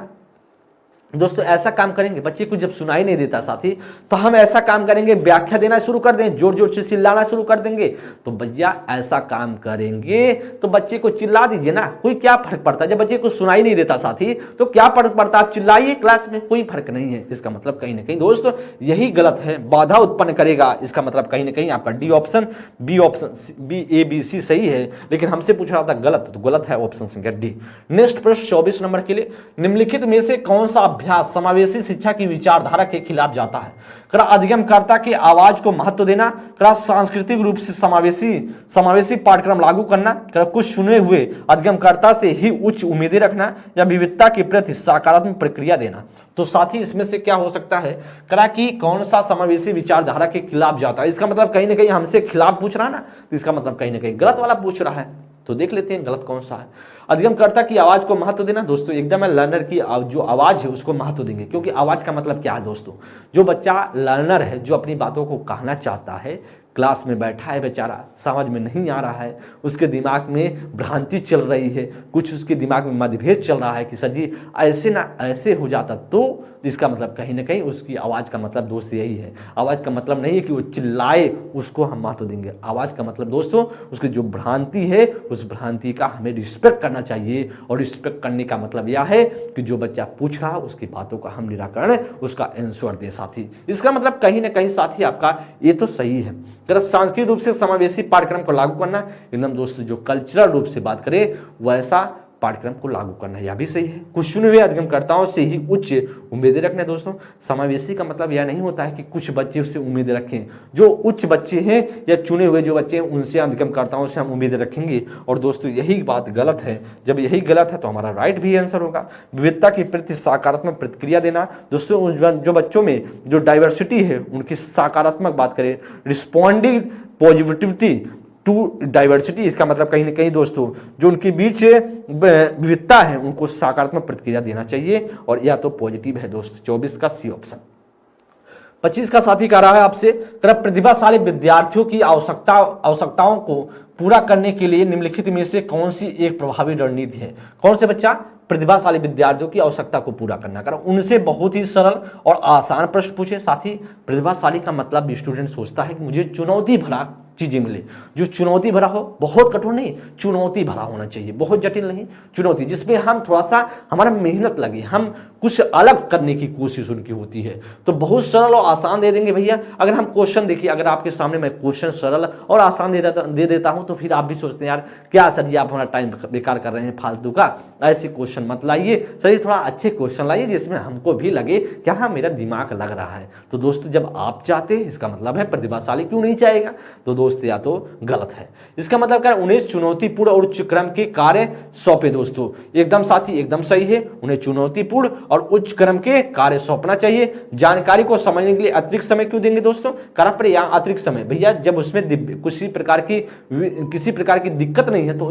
दोस्तों ऐसा काम करेंगे, बच्चे को जब सुनाई नहीं देता साथी तो हम ऐसा काम करेंगे व्याख्या देना शुरू कर दें, जोर जोर से चिल्लाना शुरू कर देंगे। तो भैया ऐसा काम करेंगे तो बच्चे को चिल्ला दीजिए ना, कोई क्या फर्क पड़ता है? जब बच्चे को सुनाई नहीं देता साथी तो क्या फर्क पड़ता है? आप चिल्लाइए क्लास में, कोई फर्क नहीं है। इसका मतलब कहीं ना कहीं दोस्तों यही गलत है, बाधा उत्पन्न करेगा। इसका मतलब कहीं ना कहीं आपका D option B option B A B C सही है, लेकिन हमसे पूछ रहा था गलत, तो गलत है ऑप्शन संख्या डी। नेक्स्ट प्रश्न 24 नंबर के लिए, निम्नलिखित में से कौन सा अभ्यास समावेशी शिक्षा की विचारधारा के खिलाफ जाता है? अधिगमकर्ता की आवाज को महत्व देना, सांस्कृतिक रूप से समावेशी पाठ्यक्रम लागू करना, कुछ चुने हुए अधिगमकर्ता से ही उच्च उम्मीदें रखना, या विविधता के प्रति सकारात्मक प्रतिक्रिया देना। तो साथी इसमें से क्या हो सकता है? कि कौन सा समावेशी विचारधारा के खिलाफ जाता है? इसका मतलब कहीं ना कहीं हमसे खिलाफ पूछ रहा है ना, तो इसका मतलब कहीं ना कहीं गलत वाला पूछ रहा है। तो देख लेते हैं गलत कौन सा है। अधिगमकर्ता की आवाज को महत्व देना, दोस्तों एकदम है लर्नर की जो आवाज है उसको महत्व देंगे, क्योंकि आवाज का मतलब क्या है दोस्तों? जो बच्चा लर्नर है, जो अपनी बातों को कहना चाहता है, क्लास में बैठा है बेचारा, समझ में नहीं आ रहा है, उसके दिमाग में भ्रांति चल रही है, कुछ उसके दिमाग में मतभेद चल रहा है कि सर जी ऐसे ना ऐसे हो जाता, तो इसका मतलब कहीं ना कहीं उसकी आवाज़ का मतलब दोस्त यही है। आवाज़ का मतलब नहीं है कि वो चिल्लाए उसको हम महत्व देंगे। आवाज़ का मतलब दोस्तों उसकी जो भ्रांति है उस भ्रांति का हमें रिस्पेक्ट करना चाहिए, और रिस्पेक्ट करने का मतलब यह है कि जो बच्चा पूछ रहा है उसकी बातों का हम निराकरण उसका आंसर दे साथी। इसका मतलब कहीं ना कहीं साथी आपका ये तो सही है। सांस्कृतिक रूप से समावेशी पाठ्यक्रम को लागू करना, एकदम दोस्तों जो कल्चरल रूप से बात करें वैसा पाठ्यक्रम को लागू करना, यह भी सही है। कुछ चुने हुए अधिगमकर्ताओं से ही उच्च उम्मीदें रखना। दोस्तों समावेशी का मतलब यह नहीं होता है कि कुछ बच्चे उससे उम्मीदें रखें, जो उच्च बच्चे हैं या चुने हुए जो बच्चे हैं उनसे अधिगमकर्ताओं से हम उम्मीदें रखेंगे। और दोस्तों यही बात गलत है। जब यही गलत है तो हमारा राइट भी आंसर होगा। विविधता के प्रति सकारात्मक प्रतिक्रिया देना, दोस्तों जो बच्चों में जो डाइवर्सिटी है उनकी सकारात्मक बात करें, रिस्पॉन्डिंग पॉजिटिविटी टू डाइवर्सिटी, इसका मतलब कहीं ना कहीं दोस्तों जो उनके बीच विविधता है उनको सकारात्मक प्रतिक्रिया देना चाहिए, और या तो पॉजिटिव है दोस्तों। 24 का सी ऑप्शन। 25 का साथी कह रहा है आपसे, प्रतिभाशाली विद्यार्थियों की आवश्यकताओं को पूरा करने के लिए निम्नलिखित में से कौन सी एक प्रभावी रणनीति है? कौन से बच्चा? प्रतिभाशाली विद्यार्थियों की आवश्यकता को पूरा करना, कारण उनसे बहुत ही सरल और आसान प्रश्न पूछे। साथी प्रतिभाशाली का मतलब स्टूडेंट सोचता है कि मुझे चुनौती भरा चीजें मिले, जो चुनौती भरा हो, बहुत कठोर नहीं, चुनौती भरा होना चाहिए, बहुत जटिल नहीं, चुनौती जिसमें हम थोड़ा सा हमारा मेहनत लगे, हम कुछ अलग करने की कोशिश उनकी होती है। तो बहुत सरल और आसान दे देंगे भैया। अगर हम क्वेश्चन देखिए, अगर आपके सामने मैं क्वेश्चन सरल और आसान दे देता हूं तो फिर आप भी सोचते हैं यार क्या सर जी आप हमारा टाइम बेकार कर रहे हैं फालतू का, ऐसे क्वेश्चन मत लाइए सर, थोड़ा अच्छे क्वेश्चन लाइए जिसमें हमको भी लगे क्या हाँ मेरा दिमाग लग रहा है। तो दोस्तों जब आप चाहते हैं इसका मतलब है प्रतिभाशाली क्यों नहीं चाहेगा? तो दोस्त या तो गलत है। इसका मतलब क्या? उन्हें चुनौतीपूर्ण और उच्च क्रम के कार्य सौंपे। दोस्तों एकदम साथी एकदम सही है, उन्हें चुनौतीपूर्ण और उच्च क्रम के कार्य सौंपना चाहिए। जानकारी को समझने के लिए अतिरिक्त समय क्यों देंगे दोस्तों? कारण पर यहाँ अतिरिक्त समय भैया जब उसमें किसी प्रकार की दिक्कत नहीं है तो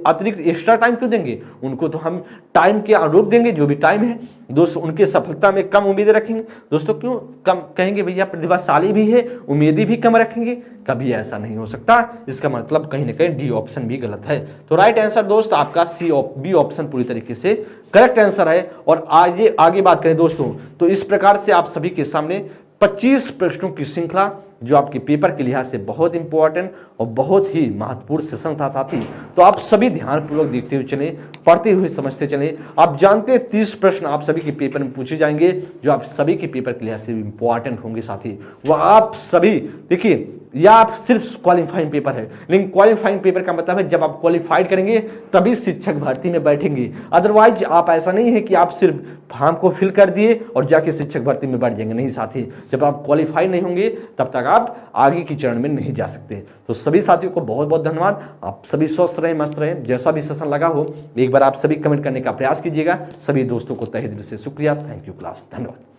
अतिरिक्त एक्स्ट्रा टाइम क्यों देंगे? उनको तो हम टाइम के अनुरूप देंगे, जो भी टाइम है दोस्तों उनके सफलता में कम उम्मीदें रखेंगे। दोस्तों क्यों कम कहेंगे भैया? प्रतिभाशाली भी है, उम्मीदें भी कम रखेंगे, कभी ऐसा नहीं हो सकता। इसका मतलब कहीं ना कहीं डी ऑप्शन भी गलत है। तो राइट आंसर दोस्त आपका बी ऑप्शन पूरी तरीके से करेक्ट आंसर है। और आगे बात करें दोस्तों तो इस प्रकार से आप सभी के सामने 25 प्रश्नों की श्रृंखला जो आपके पेपर के लिहाज से बहुत इंपॉर्टेंट और बहुत ही महत्वपूर्ण सेशन था साथी। तो आप सभी ध्यानपूर्वक देखते हुए चले, पढ़ते हुए समझते चले। आप जानते हैं 30 प्रश्न आप सभी के पेपर में पूछे जाएंगे जो आप सभी के पेपर के लिहाज से इंपॉर्टेंट होंगे साथी। वह आप सभी देखिए, या आप सिर्फ क्वालिफाइंग पेपर है, लेकिन क्वालिफाइंग पेपर का मतलब है जब आप क्वालिफाइड करेंगे तभी शिक्षक भर्ती में बैठेंगे। अदरवाइज आप ऐसा नहीं है कि आप सिर्फ फॉर्म को फिल कर दिए और जाके शिक्षक भर्ती में बैठ जाएंगे, नहीं साथी। जब आप क्वालिफाई नहीं होंगे तब तक आप आगे की चरण में नहीं जा सकते। तो सभी साथियों को बहुत बहुत धन्यवाद। आप सभी स्वस्थ रहें, मस्त रहें। जैसा भी सेशन लगा हो एक बार आप सभी कमेंट करने का प्रयास कीजिएगा। सभी दोस्तों को तहे दिल से शुक्रिया। थैंक यू क्लास, धन्यवाद।